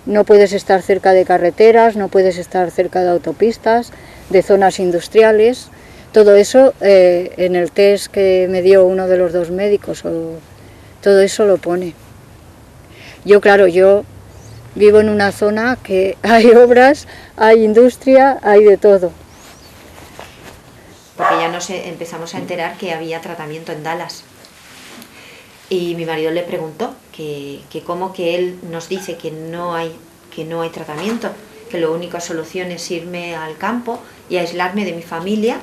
no puedes estar cerca de carreteras, no puedes estar cerca de autopistas, de zonas industriales. Todo eso en el test que me dio uno de los dos médicos, todo eso lo pone. Yo vivo en una zona que hay obras, hay industria, hay de todo. Porque ya empezamos a enterar que había tratamiento en Dallas. Y mi marido le preguntó que cómo que él nos dice que no hay tratamiento, que la única solución es irme al campo y aislarme de mi familia.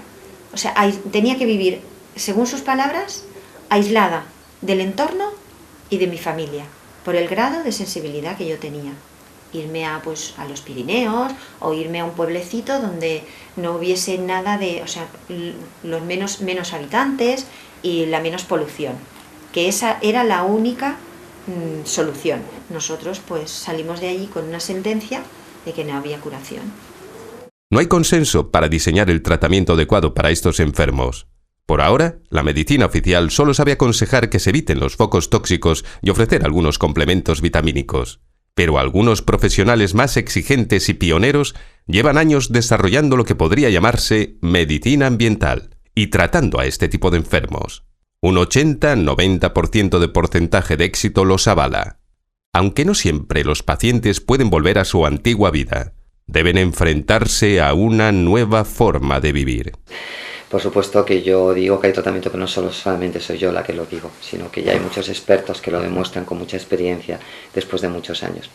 O sea, tenía que vivir, según sus palabras, aislada del entorno y de mi familia, por el grado de sensibilidad que yo tenía. Irme a los Pirineos o irme a un pueblecito donde no hubiese nada de, o sea, los menos habitantes y la menos polución, que esa era la única solución. Nosotros salimos de allí con una sentencia de que no había curación. No hay consenso para diseñar el tratamiento adecuado para estos enfermos. Por ahora, la medicina oficial solo sabe aconsejar que se eviten los focos tóxicos y ofrecer algunos complementos vitamínicos. Pero algunos profesionales más exigentes y pioneros llevan años desarrollando lo que podría llamarse medicina ambiental y tratando a este tipo de enfermos. Un 80-90% de porcentaje de éxito los avala. Aunque no siempre los pacientes pueden volver a su antigua vida, deben enfrentarse a una nueva forma de vivir. Por supuesto que yo digo que hay tratamiento, pero no solamente soy yo la que lo digo, sino que ya hay muchos expertos que lo demuestran con mucha experiencia después de muchos años.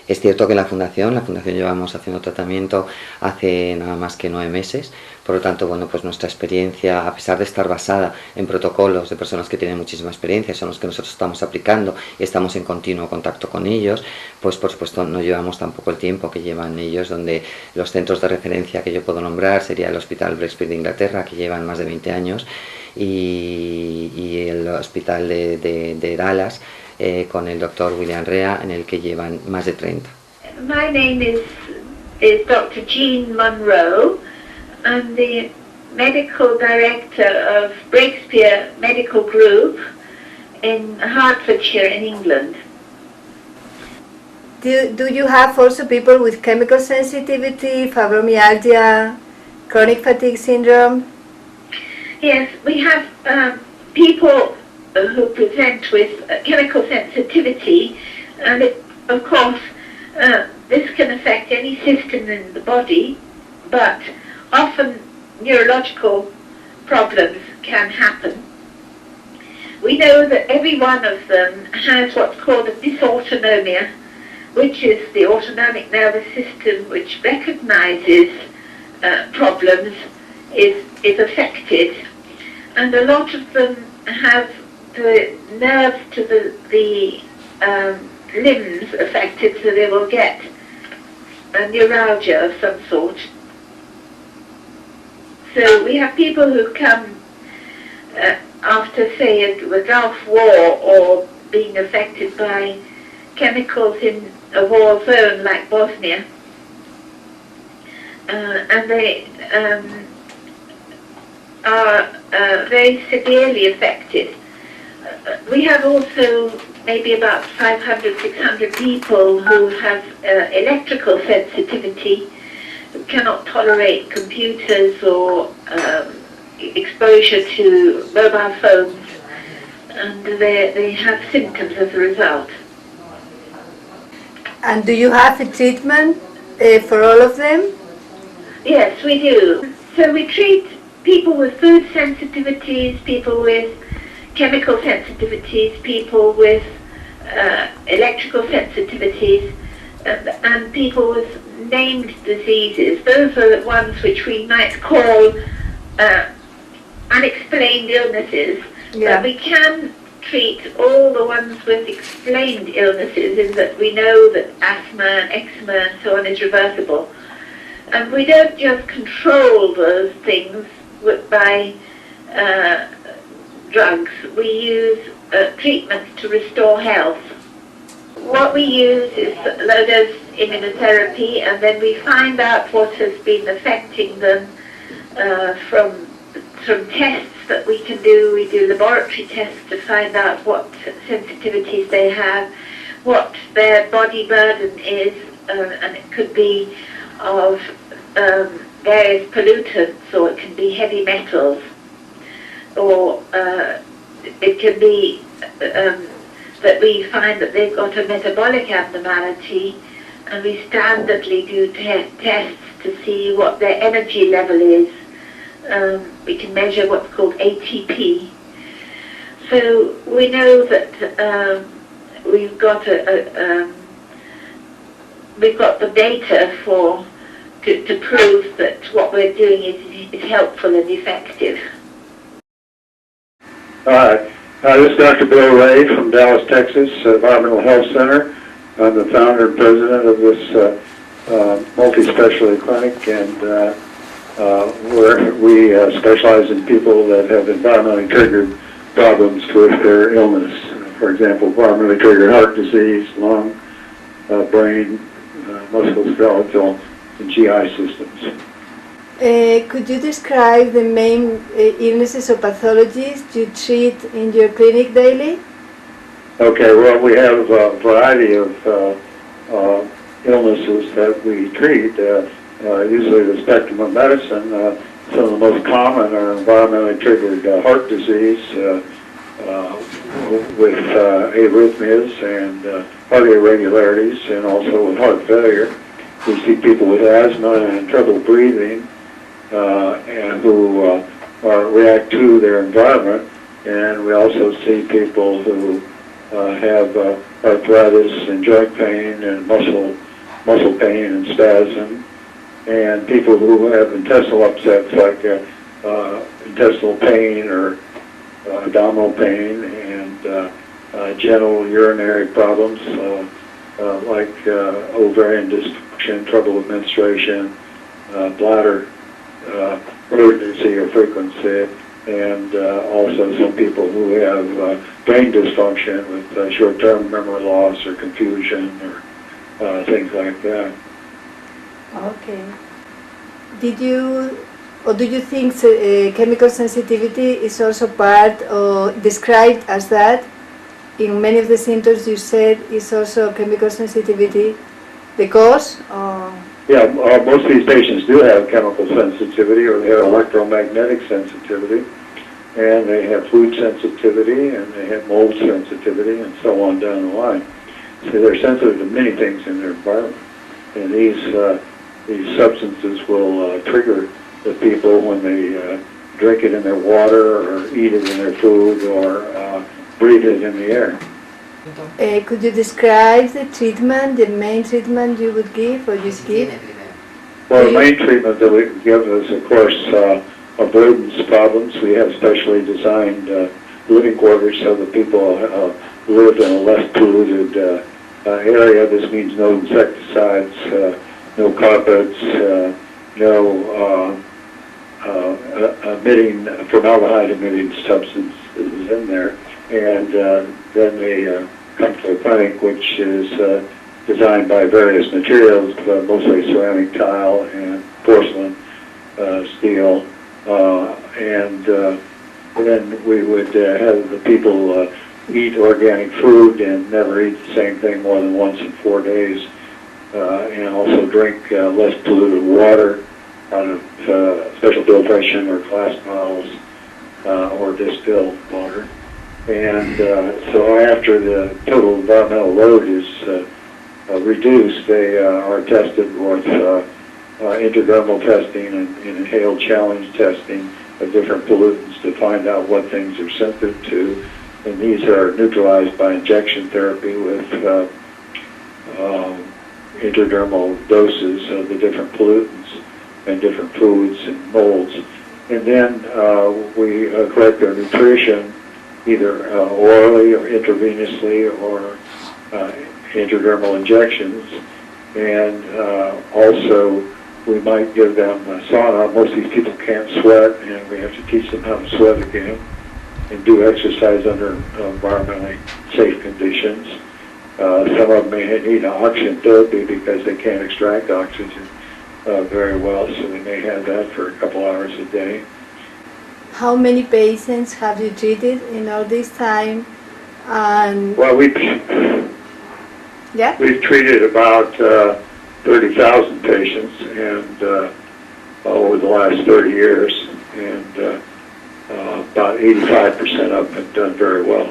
Es cierto que en la fundación llevamos haciendo tratamiento hace nada más que 9 meses, por lo tanto, nuestra experiencia, a pesar de estar basada en protocolos de personas que tienen muchísima experiencia, son los que nosotros estamos aplicando y estamos en continuo contacto con ellos, pues por supuesto no llevamos tampoco el tiempo que llevan ellos, donde los centros de referencia que yo puedo nombrar sería el Hospital Breastfeed de Inglaterra, que llevan más de 20 años, y el Hospital de Dallas, con el doctor William Rea, en el que llevan más de 30. My name is Dr. Jean Monroe. I'm the medical director of Breaksphere Medical Group in Hertfordshire in England. Do you have also people with chemical sensitivity, fibromyalgia, chronic fatigue syndrome? Yes, we have people who present with chemical sensitivity, and of course this can affect any system in the body, but often neurological problems can happen. We know that every one of them has what's called a dysautonomia, which is the autonomic nervous system, which recognizes problems, is affected, and a lot of them have the nerves to the limbs affected, so they will get a neuralgia of some sort. So we have people who come after, say, a Gulf War or being affected by chemicals in a war zone like Bosnia, and they are very severely affected. We have also maybe about 500, 600 people who have electrical sensitivity, who cannot tolerate computers or exposure to mobile phones, and they have symptoms as a result. And do you have a treatment for all of them? Yes, we do. So we treat people with food sensitivities, people with chemical sensitivities, people with electrical sensitivities, and people with named diseases. Those are the ones which we might call unexplained illnesses. Yeah. But we can treat all the ones with explained illnesses, in that we know that asthma and eczema and so on is reversible. And we don't just control those things by drugs. We use treatments to restore health. What we use is low-dose immunotherapy, and then we find out what has been affecting them from tests that we can do. We do laboratory tests to find out what sensitivities they have, what their body burden is, and it could be of various pollutants, or it can be heavy metals, or it can be that we find that they've got a metabolic abnormality, and we standardly do tests to see what their energy level is. We can measure what's called ATP. So we know that we've got the data to prove that what we're doing is helpful and effective. Hi, this is Dr. Bill Ray from Dallas, Texas, Environmental Health Center. I'm the founder and president of this multi-specialty clinic, and where we specialize in people that have environmentally triggered problems with their illness. For example, environmentally triggered heart disease, lung, brain, musculoskeletal, and GI systems. Could you describe the main illnesses or pathologies you treat in your clinic daily? Okay, well, we have a variety of illnesses that we treat. Usually the spectrum of medicine. Some of the most common are environmentally triggered heart disease with arrhythmias and heart irregularities, and also with heart failure. We see people with asthma and trouble breathing, and who react to their environment. And we also see people who have arthritis and joint pain and muscle pain and spasm, and people who have intestinal upsets like intestinal pain or abdominal pain, and genital urinary problems like ovarian dysfunction, trouble with menstruation, bladder urgency or frequency, and also some people who have brain dysfunction with short-term memory loss or confusion or things like that. Okay. Do you think chemical sensitivity is also part or described as that? In many of the symptoms you said is also chemical sensitivity the cause? Yeah, most of these patients do have chemical sensitivity, or they have electromagnetic sensitivity, and they have food sensitivity, and they have mold sensitivity, and so on down the line. So they're sensitive to many things in their environment, and these substances will trigger the people when they drink it in their water, or eat it in their food, or breathe it in the air. Could you describe the treatment, the main treatment you would give or you give? Well, the main treatment that we give is, of course, avoidance problems. We have specially designed living quarters so that people live in a less polluted area. This means no insecticides, no carpets, no formaldehyde-emitting substances in there. And then they come to a clinic which is designed by various materials, mostly ceramic tile and porcelain, steel, and then we would have the people eat organic food and never eat the same thing more than once in 4 days, and also drink less polluted water out of special filtration or glass bottles or distilled water. And so after the total environmental load is reduced, they are tested with intradermal testing and inhaled challenge testing of different pollutants to find out what things are sensitive to. And these are neutralized by injection therapy with intradermal doses of the different pollutants and different foods and molds. And then we correct their nutrition either orally or intravenously or intradermal injections. And also we might give them a sauna. Most of these people can't sweat, and we have to teach them how to sweat again and do exercise under environmentally safe conditions. Some of them may need oxygen therapy because they can't extract oxygen very well, so they may have that for a couple hours a day. How many patients have you treated in all this time? And well, we've treated about 30,000 patients, and over the last 30 years, and about 85% of them have done very well.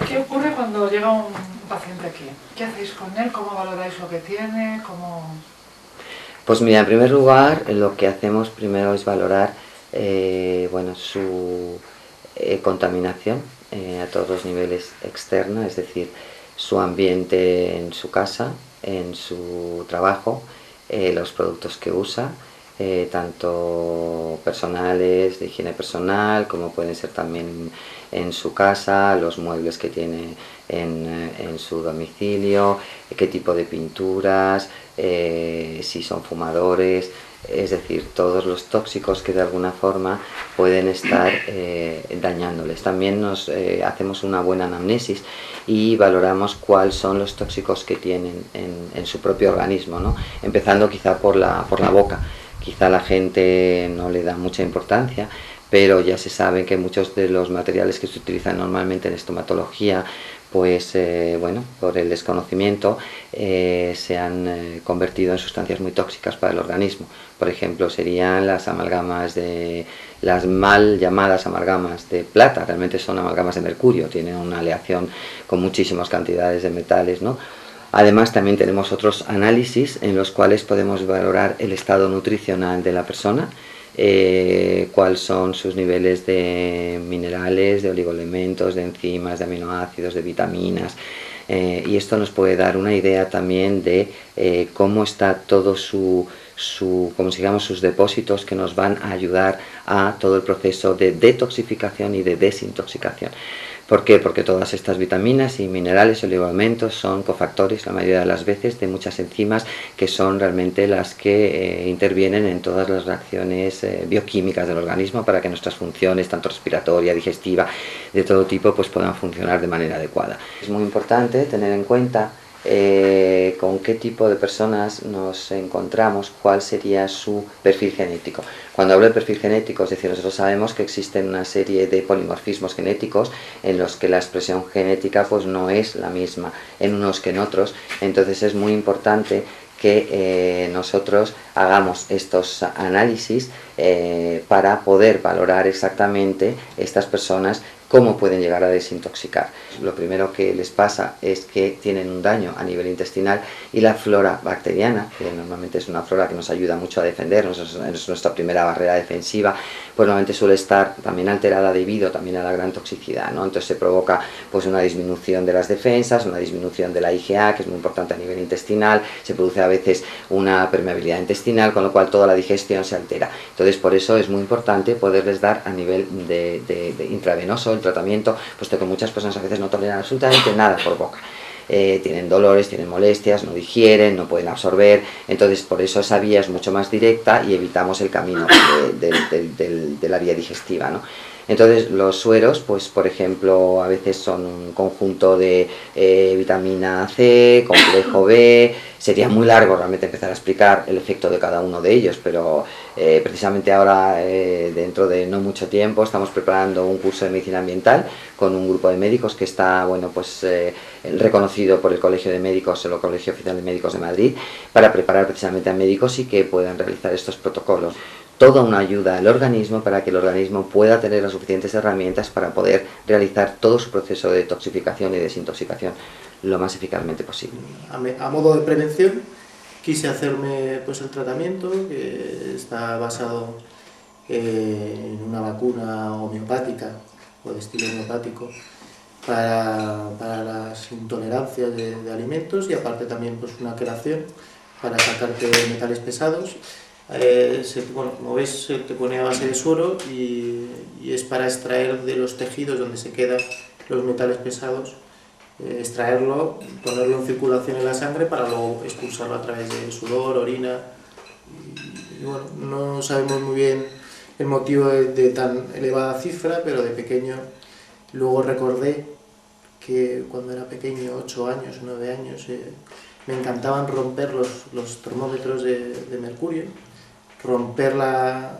¿Qué ocurre cuando llega un paciente aquí? ¿Qué hacéis con él? ¿Cómo valoráis lo que tiene? ¿Cómo...? Pues mira, en primer lugar, lo que hacemos primero es valorar su contaminación a todos los niveles externa, es decir, su ambiente en su casa, en su trabajo, los productos que usa, tanto personales, de higiene personal, como pueden ser también en su casa, los muebles que tiene en su domicilio, qué tipo de pinturas, si son fumadores, es decir, todos los tóxicos que de alguna forma pueden estar dañándoles. También nos hacemos una buena anamnesis y valoramos cuáles son los tóxicos que tienen en su propio organismo, ¿no? Empezando quizá por la boca. Quizá la gente no le da mucha importancia, pero ya se sabe que muchos de los materiales que se utilizan normalmente en estomatología, pues por el desconocimiento se han convertido en sustancias muy tóxicas para el organismo. Por ejemplo, serían las mal llamadas amalgamas de plata. Realmente son amalgamas de mercurio, tienen una aleación con muchísimas cantidades de metales, ¿no? Además, también tenemos otros análisis en los cuales podemos valorar el estado nutricional de la persona, cuáles son sus niveles de minerales, de oligoelementos, de enzimas, de aminoácidos, de vitaminas, y esto nos puede dar una idea también de cómo está todo sus depósitos, que nos van a ayudar a todo el proceso de detoxificación y de desintoxicación. ¿Por qué? Porque todas estas vitaminas y minerales y oligoelementos son cofactores la mayoría de las veces de muchas enzimas que son realmente las que intervienen en todas las reacciones bioquímicas del organismo para que nuestras funciones, tanto respiratoria, digestiva, de todo tipo, pues puedan funcionar de manera adecuada. Es muy importante tener en cuenta con qué tipo de personas nos encontramos, cuál sería su perfil genético. Cuando hablo de perfil genético, es decir, nosotros sabemos que existen una serie de polimorfismos genéticos en los que la expresión genética pues no es la misma en unos que en otros, entonces es muy importante que nosotros hagamos estos análisis para poder valorar exactamente estas personas ¿Cómo pueden llegar a desintoxicar? Lo primero que les pasa es que tienen un daño a nivel intestinal y la flora bacteriana, que normalmente es una flora que nos ayuda mucho a defendernos, es nuestra primera barrera defensiva, pues normalmente suele estar también alterada debido también a la gran toxicidad, ¿no? Entonces se provoca pues una disminución de las defensas, una disminución de la IgA, que es muy importante a nivel intestinal, se produce a veces una permeabilidad intestinal, con lo cual toda la digestión se altera. Entonces por eso es muy importante poderles dar a nivel de intravenoso el tratamiento, puesto que muchas personas a veces no toleran absolutamente nada por boca. Tienen dolores, tienen molestias, no digieren, no pueden absorber, entonces por eso esa vía es mucho más directa y evitamos el camino de la vía digestiva, ¿no? Entonces los sueros, pues por ejemplo, a veces son un conjunto de vitamina C, complejo B. Sería muy largo realmente empezar a explicar el efecto de cada uno de ellos, pero precisamente ahora, dentro de no mucho tiempo, estamos preparando un curso de medicina ambiental con un grupo de médicos que está, bueno, pues reconocido por el Colegio de Médicos, el Colegio Oficial de Médicos de Madrid, para preparar precisamente a médicos y que puedan realizar estos protocolos. Toda una ayuda al organismo para que el organismo pueda tener las suficientes herramientas para poder realizar todo su proceso de detoxificación y desintoxicación lo más eficazmente posible. A modo de prevención quise hacerme pues el tratamiento, que está basado en una vacuna homeopática o de estilo homeopático para las intolerancias de alimentos, y aparte también pues una quelación para sacarte metales pesados. Bueno, como ves, se te pone a base de suero y es para extraer de los tejidos donde se quedan los metales pesados, extraerlo, ponerlo en circulación en la sangre para luego expulsarlo a través de sudor, orina. Y bueno, no sabemos muy bien el motivo de tan elevada cifra, pero de pequeño luego recordé que cuando era pequeño, 8 años, 9 años, me encantaban romper los termómetros de mercurio, romper la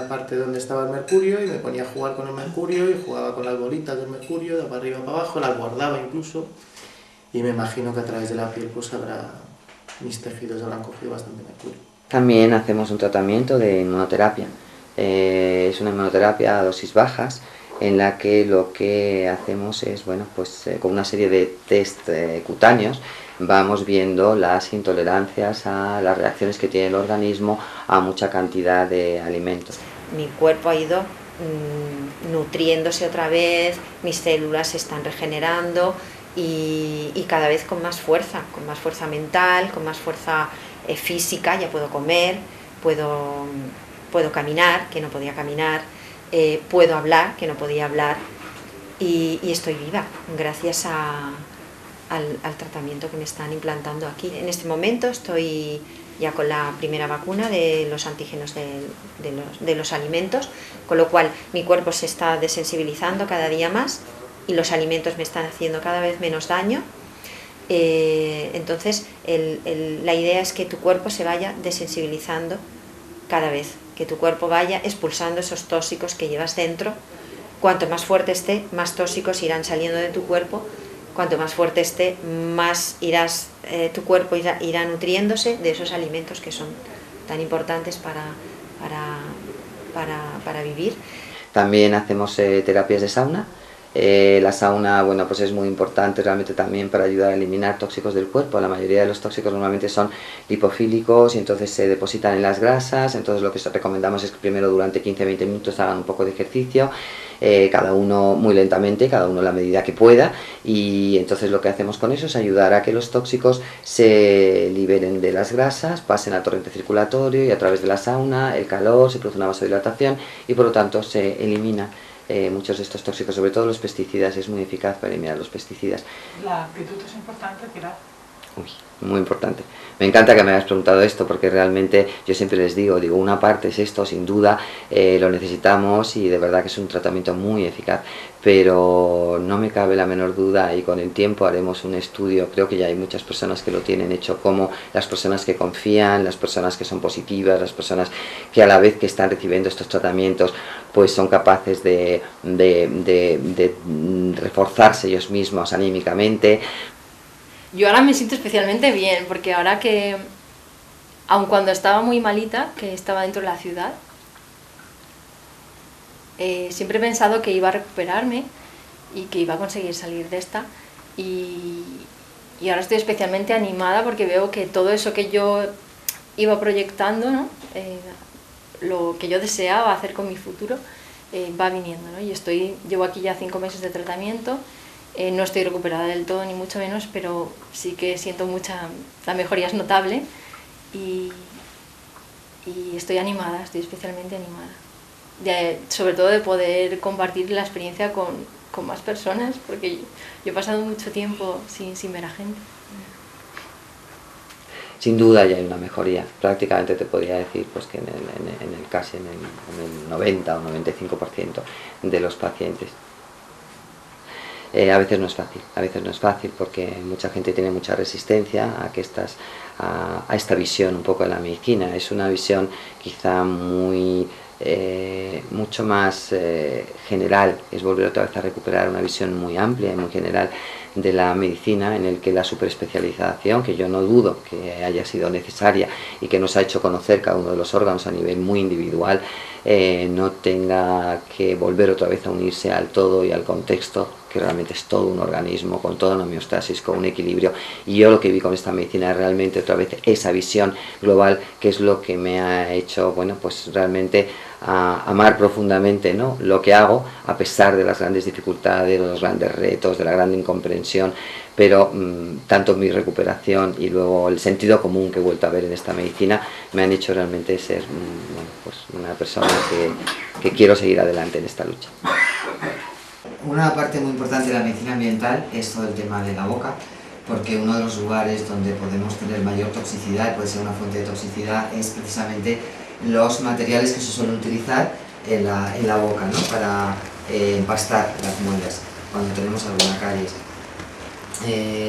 parte donde estaba el mercurio, y me ponía a jugar con el mercurio y jugaba con las bolitas del mercurio, de para arriba para abajo, las guardaba incluso, y me imagino que a través de la piel pues mis tejidos habrán cogido bastante mercurio. También hacemos un tratamiento de inmunoterapia. Es una inmunoterapia a dosis bajas, en la que lo que hacemos es, bueno, pues con una serie de test cutáneos vamos viendo las intolerancias a las reacciones que tiene el organismo a mucha cantidad de alimentos. Mi cuerpo ha ido nutriéndose otra vez, mis células se están regenerando y cada vez con más fuerza mental, con más fuerza física. Ya puedo comer, puedo caminar, que no podía caminar, puedo hablar, que no podía hablar, y estoy viva gracias al tratamiento que me están implantando aquí. En este momento estoy ya con la primera vacuna de los antígenos de los alimentos, con lo cual mi cuerpo se está desensibilizando cada día más y los alimentos me están haciendo cada vez menos daño. Entonces la idea es que tu cuerpo se vaya desensibilizando cada vez, que tu cuerpo vaya expulsando esos tóxicos que llevas dentro. Cuanto más fuerte esté, más tóxicos irán saliendo de tu cuerpo. Cuanto más fuerte esté, más tu cuerpo irá nutriéndose de esos alimentos que son tan importantes para vivir. También hacemos terapias de sauna. La sauna, bueno, pues es muy importante realmente también para ayudar a eliminar tóxicos del cuerpo. La mayoría de los tóxicos normalmente son lipofílicos y entonces se depositan en las grasas. Entonces lo que recomendamos es que primero durante 15-20 minutos hagan un poco de ejercicio, cada uno muy lentamente, cada uno a la medida que pueda, y entonces lo que hacemos con eso es ayudar a que los tóxicos se liberen de las grasas, pasen al torrente circulatorio, y a través de la sauna, el calor, se produce una vasodilatación y por lo tanto se elimina muchos de estos tóxicos, sobre todo los pesticidas. Es muy eficaz para eliminar los pesticidas. La actitud es importante, Pilar. Muy importante. Me encanta que me hayas preguntado esto, porque realmente yo siempre les digo, una parte es esto, sin duda lo necesitamos, y de verdad que es un tratamiento muy eficaz, pero no me cabe la menor duda, y con el tiempo haremos un estudio, creo que ya hay muchas personas que lo tienen hecho, como las personas que confían, las personas que son positivas, las personas que a la vez que están recibiendo estos tratamientos pues son capaces de reforzarse ellos mismos anímicamente. Yo ahora me siento especialmente bien, porque ahora que, aun cuando estaba muy malita, que estaba dentro de la ciudad, siempre he pensado que iba a recuperarme, y que iba a conseguir salir de esta. Y ahora estoy especialmente animada porque veo que todo eso que yo iba proyectando, ¿no? Lo que yo deseaba hacer con mi futuro, va viniendo, ¿no? Y llevo aquí ya 5 meses de tratamiento, no estoy recuperada del todo ni mucho menos, pero sí que siento la mejoría es notable y estoy animada, estoy especialmente animada, sobre todo de poder compartir la experiencia con más personas, porque yo he pasado mucho tiempo sin ver a gente. Sin duda ya hay una mejoría, prácticamente te podría decir pues que casi en el 90 o 95% de los pacientes. A veces no es fácil porque mucha gente tiene mucha resistencia a esta visión un poco de la medicina. Es una visión quizá mucho más general, es volver otra vez a recuperar una visión muy amplia y muy general de la medicina, en el que la superespecialización, que yo no dudo que haya sido necesaria y que nos ha hecho conocer cada uno de los órganos a nivel muy individual, no tenga que volver otra vez a unirse al todo y al contexto, que realmente es todo un organismo, con toda una homeostasis, con un equilibrio. Y yo lo que vi con esta medicina es realmente otra vez esa visión global, que es lo que me ha hecho, bueno, pues realmente amar profundamente, ¿no?, lo que hago, a pesar de las grandes dificultades, de los grandes retos, de la gran incomprensión, pero tanto mi recuperación y luego el sentido común que he vuelto a ver en esta medicina me han hecho realmente ser bueno, pues una persona que quiero seguir adelante en esta lucha. Una parte muy importante de la medicina ambiental es todo el tema de la boca, porque uno de los lugares donde podemos tener mayor toxicidad, puede ser una fuente de toxicidad, es precisamente los materiales que se suelen utilizar en la boca, ¿no?, para empastar las muelas cuando tenemos alguna caries.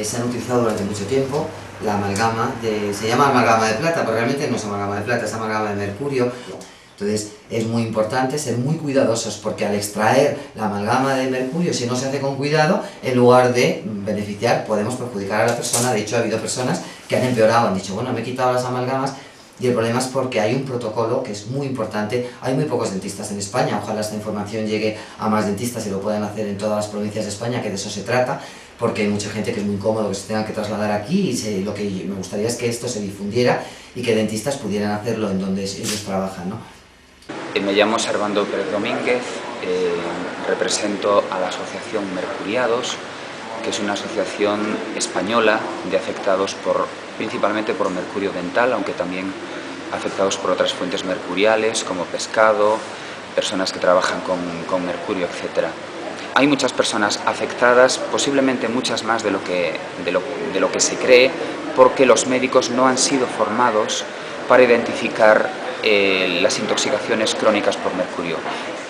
Se han utilizado durante mucho tiempo la amalgama, se llama amalgama de plata, pero realmente no es amalgama de plata, es amalgama de mercurio. Entonces es muy importante ser muy cuidadosos, porque al extraer la amalgama de mercurio, si no se hace con cuidado, en lugar de beneficiar, podemos perjudicar a la persona. De hecho, ha habido personas que han empeorado, han dicho, bueno, me he quitado las amalgamas, y el problema es porque hay un protocolo que es muy importante. Hay muy pocos dentistas en España, ojalá esta información llegue a más dentistas y lo puedan hacer en todas las provincias de España, que de eso se trata, porque hay mucha gente que es muy incómodo que se tenga que trasladar aquí, y lo que me gustaría es que esto se difundiera y que dentistas pudieran hacerlo en donde ellos trabajan, ¿no? Me llamo Servando Pérez Domínguez, represento a la asociación Mercuriados, que es una asociación española de afectados principalmente por mercurio dental, aunque también afectados por otras fuentes mercuriales como pescado, personas que trabajan con mercurio, etc. Hay muchas personas afectadas, posiblemente muchas más de lo que se cree, porque los médicos no han sido formados para identificar las intoxicaciones crónicas por mercurio.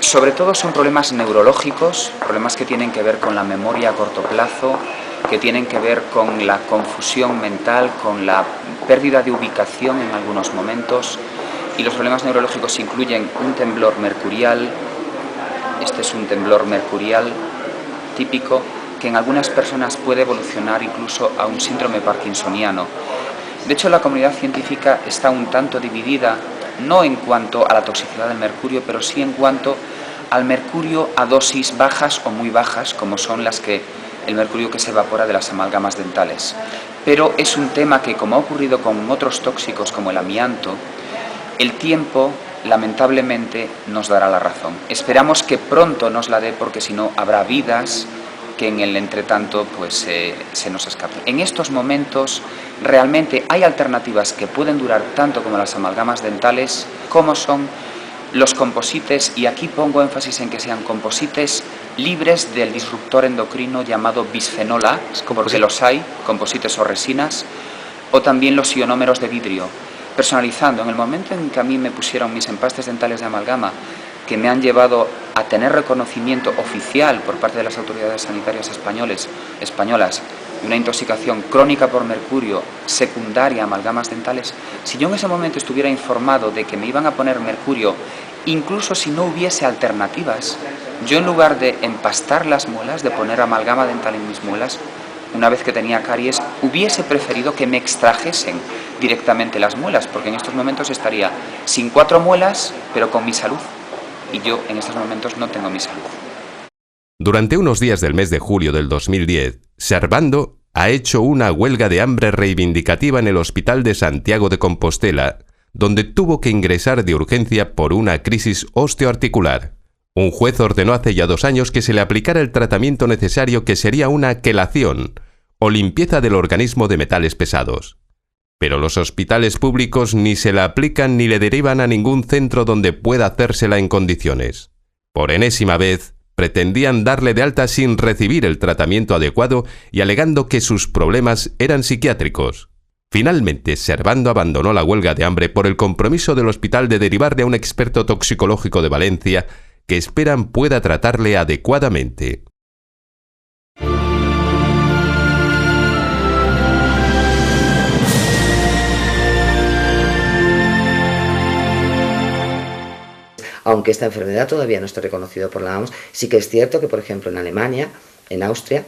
Sobre todo son problemas neurológicos, problemas que tienen que ver con la memoria a corto plazo, que tienen que ver con la confusión mental, con la pérdida de ubicación en algunos momentos, y los problemas neurológicos incluyen un temblor mercurial. Este es un temblor mercurial típico que en algunas personas puede evolucionar incluso a un síndrome parkinsoniano. De hecho, la comunidad científica está un tanto dividida, no en cuanto a la toxicidad del mercurio, pero sí en cuanto al mercurio a dosis bajas o muy bajas, como son el mercurio que se evapora de las amalgamas dentales. Pero es un tema que, como ha ocurrido con otros tóxicos como el amianto, el tiempo lamentablemente nos dará la razón. Esperamos que pronto nos la dé, porque si no habrá vidas que en el entretanto pues, se nos escapen. En estos momentos realmente hay alternativas que pueden durar tanto como las amalgamas dentales, como son los composites, y aquí pongo énfasis en que sean composites libres del disruptor endocrino llamado bisfenol A, porque los hay, composites o resinas, o también los ionómeros de vidrio. Personalizando, en el momento en que a mí me pusieron mis empastes dentales de amalgama, que me han llevado a tener reconocimiento oficial por parte de las autoridades sanitarias españolas de una intoxicación crónica por mercurio secundaria a amalgamas dentales, si yo en ese momento estuviera informado de que me iban a poner mercurio, incluso si no hubiese alternativas, yo en lugar de empastar las muelas, de poner amalgama dental en mis muelas, una vez que tenía caries, hubiese preferido que me extrajesen directamente las muelas, porque en estos momentos estaría sin 4 muelas, pero con mi salud. Y yo en estos momentos no tengo mi salud. Durante unos días del mes de julio del 2010, Servando ha hecho una huelga de hambre reivindicativa en el Hospital de Santiago de Compostela, donde tuvo que ingresar de urgencia por una crisis osteoarticular. Un juez ordenó hace ya 2 años que se le aplicara el tratamiento necesario, que sería una quelación o limpieza del organismo de metales pesados. Pero los hospitales públicos ni se la aplican ni le derivan a ningún centro donde pueda hacérsela en condiciones. Por enésima vez, pretendían darle de alta sin recibir el tratamiento adecuado y alegando que sus problemas eran psiquiátricos. Finalmente, Servando abandonó la huelga de hambre por el compromiso del hospital de derivarle a un experto toxicológico de Valencia que esperan pueda tratarle adecuadamente. Aunque esta enfermedad todavía no está reconocida por la OMS, sí que es cierto que, por ejemplo, en Alemania, en Austria,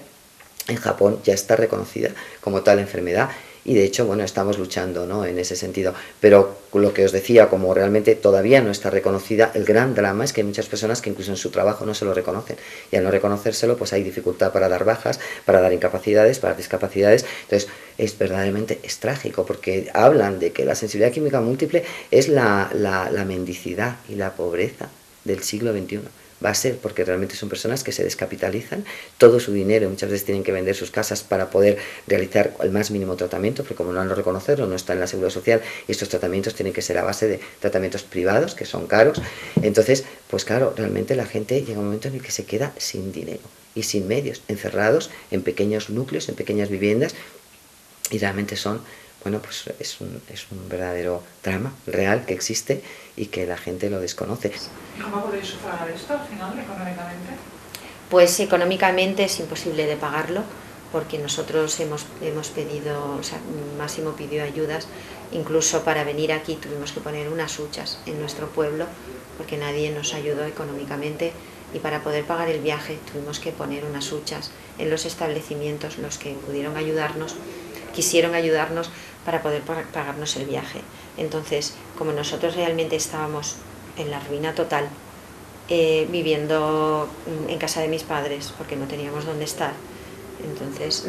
en Japón ya está reconocida como tal enfermedad y de hecho, bueno, estamos luchando, ¿no?, en ese sentido. Pero lo que os decía, como realmente todavía no está reconocida, el gran drama es que hay muchas personas que incluso en su trabajo no se lo reconocen y al no reconocérselo pues hay dificultad para dar bajas, para dar incapacidades, para dar discapacidades. Entonces es verdaderamente trágico porque hablan de que la sensibilidad química múltiple es la mendicidad y la pobreza del siglo XXI. Va a ser porque realmente son personas que se descapitalizan todo su dinero, muchas veces tienen que vender sus casas para poder realizar el más mínimo tratamiento, porque como no han de reconocerlo, no está en la seguridad social y estos tratamientos tienen que ser a base de tratamientos privados que son caros. Entonces, pues claro, realmente la gente llega un momento en el que se queda sin dinero y sin medios, encerrados en pequeños núcleos, en pequeñas viviendas y realmente son... Bueno, pues es un verdadero drama real que existe y que la gente lo desconoce. ¿Y cómo podéis sufragar esto al final, económicamente? Pues económicamente es imposible de pagarlo porque nosotros hemos pedido, o sea, Máximo pidió ayudas, incluso para venir aquí tuvimos que poner unas huchas en nuestro pueblo porque nadie nos ayudó económicamente y para poder pagar el viaje tuvimos que poner unas huchas en los establecimientos. Los que pudieron ayudarnos, quisieron ayudarnos para poder pagarnos el viaje. Entonces, como nosotros realmente estábamos en la ruina total, viviendo en casa de mis padres, porque no teníamos dónde estar, entonces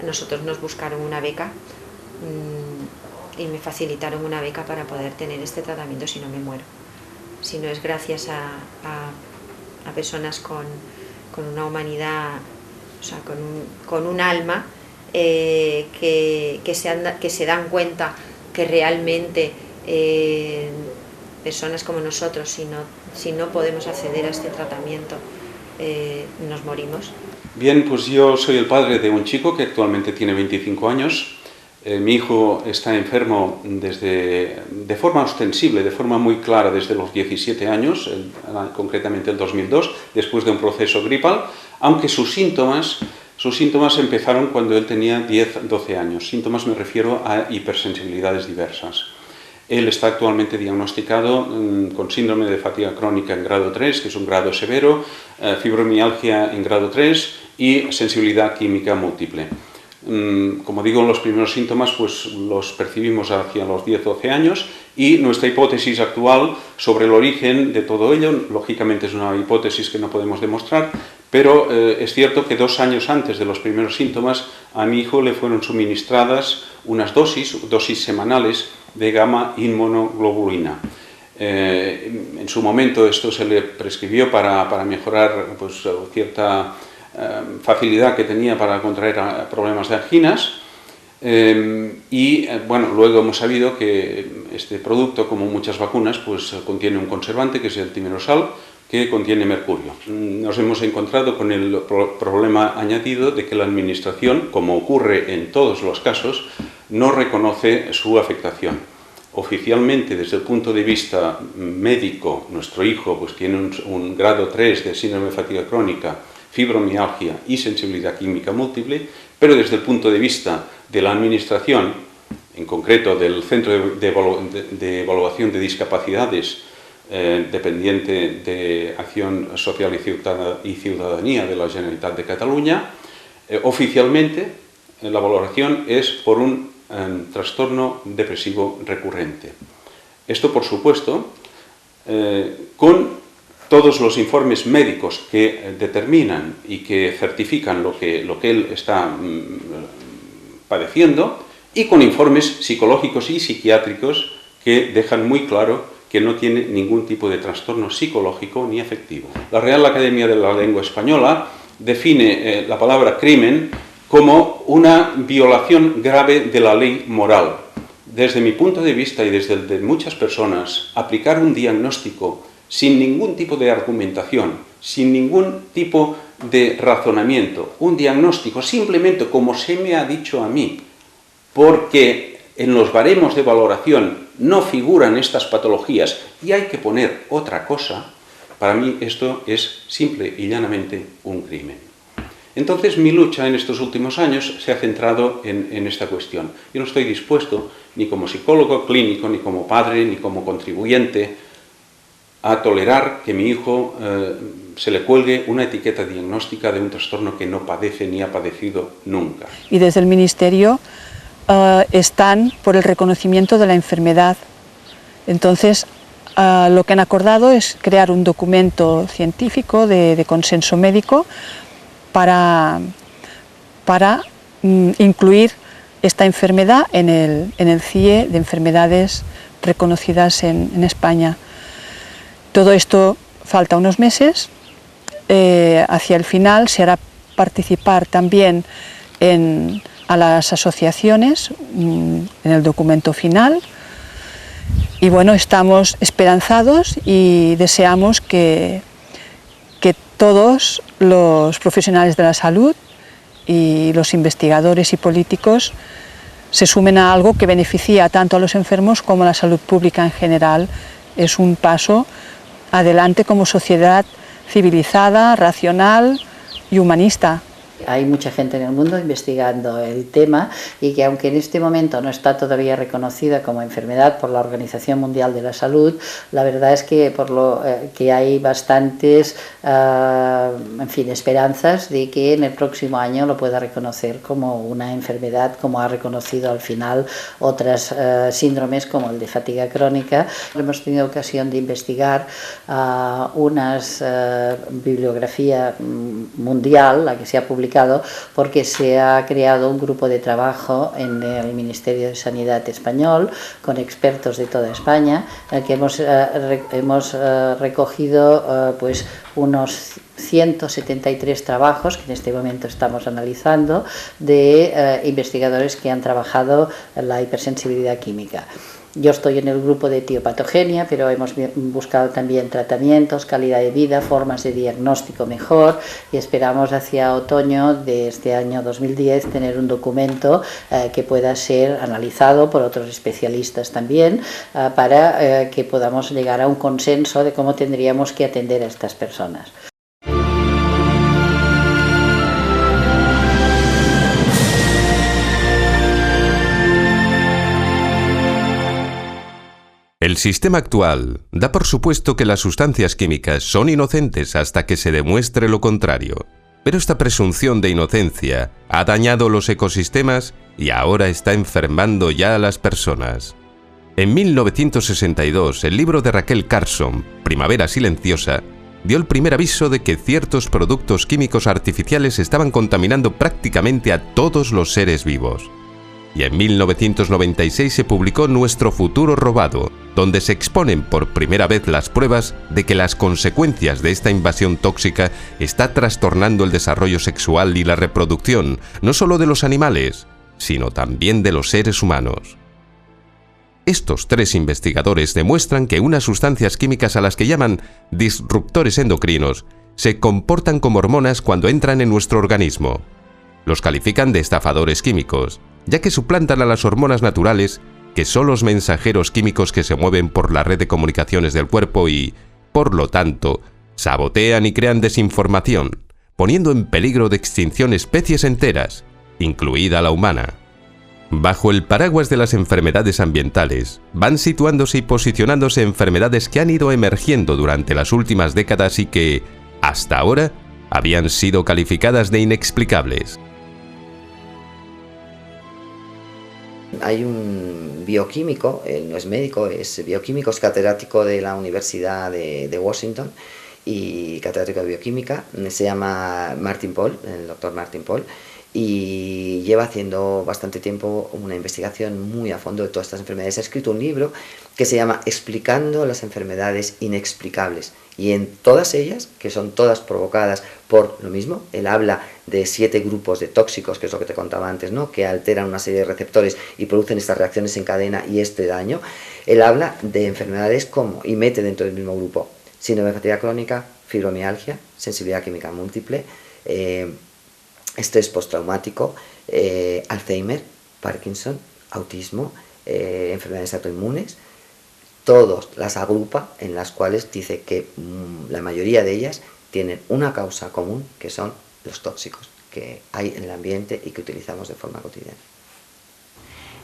nosotros nos buscaron una beca y me facilitaron una beca para poder tener este tratamiento si no me muero. Si no es gracias a personas con una humanidad, o sea, con un alma, que se dan cuenta que realmente personas como nosotros, si no podemos acceder a este tratamiento, nos morimos. Bien, pues yo soy el padre de un chico que actualmente tiene 25 años. Mi hijo está enfermo de forma ostensible, de forma muy clara desde los 17 años, concretamente el 2002, después de un proceso gripal, aunque sus síntomas empezaron cuando él tenía 10-12 años. Síntomas me refiero a hipersensibilidades diversas. Él está actualmente diagnosticado con síndrome de fatiga crónica en grado 3, que es un grado severo, fibromialgia en grado 3 y sensibilidad química múltiple. Como digo, los primeros síntomas pues los percibimos hacia los 10-12 años y nuestra hipótesis actual sobre el origen de todo ello, lógicamente es una hipótesis que no podemos demostrar, pero es cierto que 2 años antes de los primeros síntomas a mi hijo le fueron suministradas unas dosis semanales de gamma inmunoglobulina. En su momento esto se le prescribió para mejorar pues, cierta facilidad que tenía para contraer problemas de anginas bueno, luego hemos sabido que este producto, como muchas vacunas, pues contiene un conservante que es el timerosal, que contiene mercurio. Nos hemos encontrado con el problema añadido de que la administración, como ocurre en todos los casos, no reconoce su afectación. Oficialmente, desde el punto de vista médico, nuestro hijo pues, tiene un grado 3 de síndrome de fatiga crónica, fibromialgia y sensibilidad química múltiple, pero desde el punto de vista de la administración, en concreto del Centro de Evaluación de Discapacidades, dependiente de Acción Social y Ciudadanía de la Generalitat de Cataluña, oficialmente la valoración es por un trastorno depresivo recurrente. Esto, por supuesto, con todos los informes médicos que determinan y que certifican lo que él está padeciendo, y con informes psicológicos y psiquiátricos que dejan muy claro que no tiene ningún tipo de trastorno psicológico ni afectivo. La Real Academia de la Lengua Española define la palabra crimen como una violación grave de la ley moral. Desde mi punto de vista y desde el de muchas personas, aplicar un diagnóstico sin ningún tipo de argumentación, sin ningún tipo de razonamiento, un diagnóstico simplemente como se me ha dicho a mí, porque en los baremos de valoración no figuran estas patologías y hay que poner otra cosa, para mí esto es simple y llanamente un crimen. Entonces mi lucha en estos últimos años se ha centrado en esta cuestión. Yo no estoy dispuesto, ni como psicólogo clínico, ni como padre, ni como contribuyente, a tolerar que mi hijo se le cuelgue una etiqueta diagnóstica de un trastorno que no padece ni ha padecido nunca. Y desde el Ministerio están por el reconocimiento de la enfermedad. Entonces, lo que han acordado es crear un documento científico de consenso médico para incluir esta enfermedad en el CIE de enfermedades reconocidas en España. Todo esto falta unos meses, hacia el final se hará participar también a las asociaciones en el documento final, y bueno, estamos esperanzados y deseamos que todos los profesionales de la salud y los investigadores y políticos se sumen a algo que beneficia tanto a los enfermos como a la salud pública en general. Es un paso adelante como sociedad civilizada, racional y humanista. Hay mucha gente en el mundo investigando el tema y que aunque en este momento no está todavía reconocida como enfermedad por la Organización Mundial de la Salud, la verdad es que que hay bastantes esperanzas de que en el próximo año lo pueda reconocer como una enfermedad, como ha reconocido al final otras síndromes como el de fatiga crónica. Hemos tenido ocasión de investigar una bibliografía mundial, la que se ha publicado, porque se ha creado un grupo de trabajo en el Ministerio de Sanidad español con expertos de toda España, en el que hemos recogido pues unos 173 trabajos que en este momento estamos analizando de investigadores que han trabajado en la hipersensibilidad química. Yo estoy en el grupo de etiopatogenia, pero hemos buscado también tratamientos, calidad de vida, formas de diagnóstico mejor, y esperamos hacia otoño de este año 2010 tener un documento que pueda ser analizado por otros especialistas también para que podamos llegar a un consenso de cómo tendríamos que atender a estas personas. El sistema actual da por supuesto que las sustancias químicas son inocentes hasta que se demuestre lo contrario. Pero esta presunción de inocencia ha dañado los ecosistemas y ahora está enfermando ya a las personas. En 1962, el libro de Raquel Carson, Primavera Silenciosa, dio el primer aviso de que ciertos productos químicos artificiales estaban contaminando prácticamente a todos los seres vivos. Y en 1996 se publicó Nuestro futuro robado, donde se exponen por primera vez las pruebas de que las consecuencias de esta invasión tóxica está trastornando el desarrollo sexual y la reproducción, no solo de los animales, sino también de los seres humanos. Estos tres investigadores demuestran que unas sustancias químicas a las que llaman disruptores endocrinos se comportan como hormonas cuando entran en nuestro organismo. Los califican de estafadores químicos, ya que suplantan a las hormonas naturales, que son los mensajeros químicos que se mueven por la red de comunicaciones del cuerpo y, por lo tanto, sabotean y crean desinformación, poniendo en peligro de extinción especies enteras, incluida la humana. Bajo el paraguas de las enfermedades ambientales, van situándose y posicionándose enfermedades que han ido emergiendo durante las últimas décadas y que, hasta ahora, habían sido calificadas de inexplicables. Hay un bioquímico, él no es médico, es bioquímico, es catedrático de la Universidad de Washington, y catedrático de bioquímica, se llama Martin Pol, el doctor Martin Pol, y lleva haciendo bastante tiempo una investigación muy a fondo de todas estas enfermedades. Ha escrito un libro que se llama Explicando las enfermedades inexplicables, y en todas ellas, que son todas provocadas por lo mismo, él habla de 7 grupos de tóxicos, que es lo que te contaba antes, ¿no?, que alteran una serie de receptores y producen estas reacciones en cadena y este daño. Él habla de enfermedades como, y mete dentro del mismo grupo, síndrome de fatiga crónica, fibromialgia, sensibilidad química múltiple, estrés postraumático, Alzheimer, Parkinson, autismo, enfermedades autoinmunes. Todos las agrupa, en las cuales dice que la mayoría de ellas tienen una causa común, que son los tóxicos que hay en el ambiente y que utilizamos de forma cotidiana.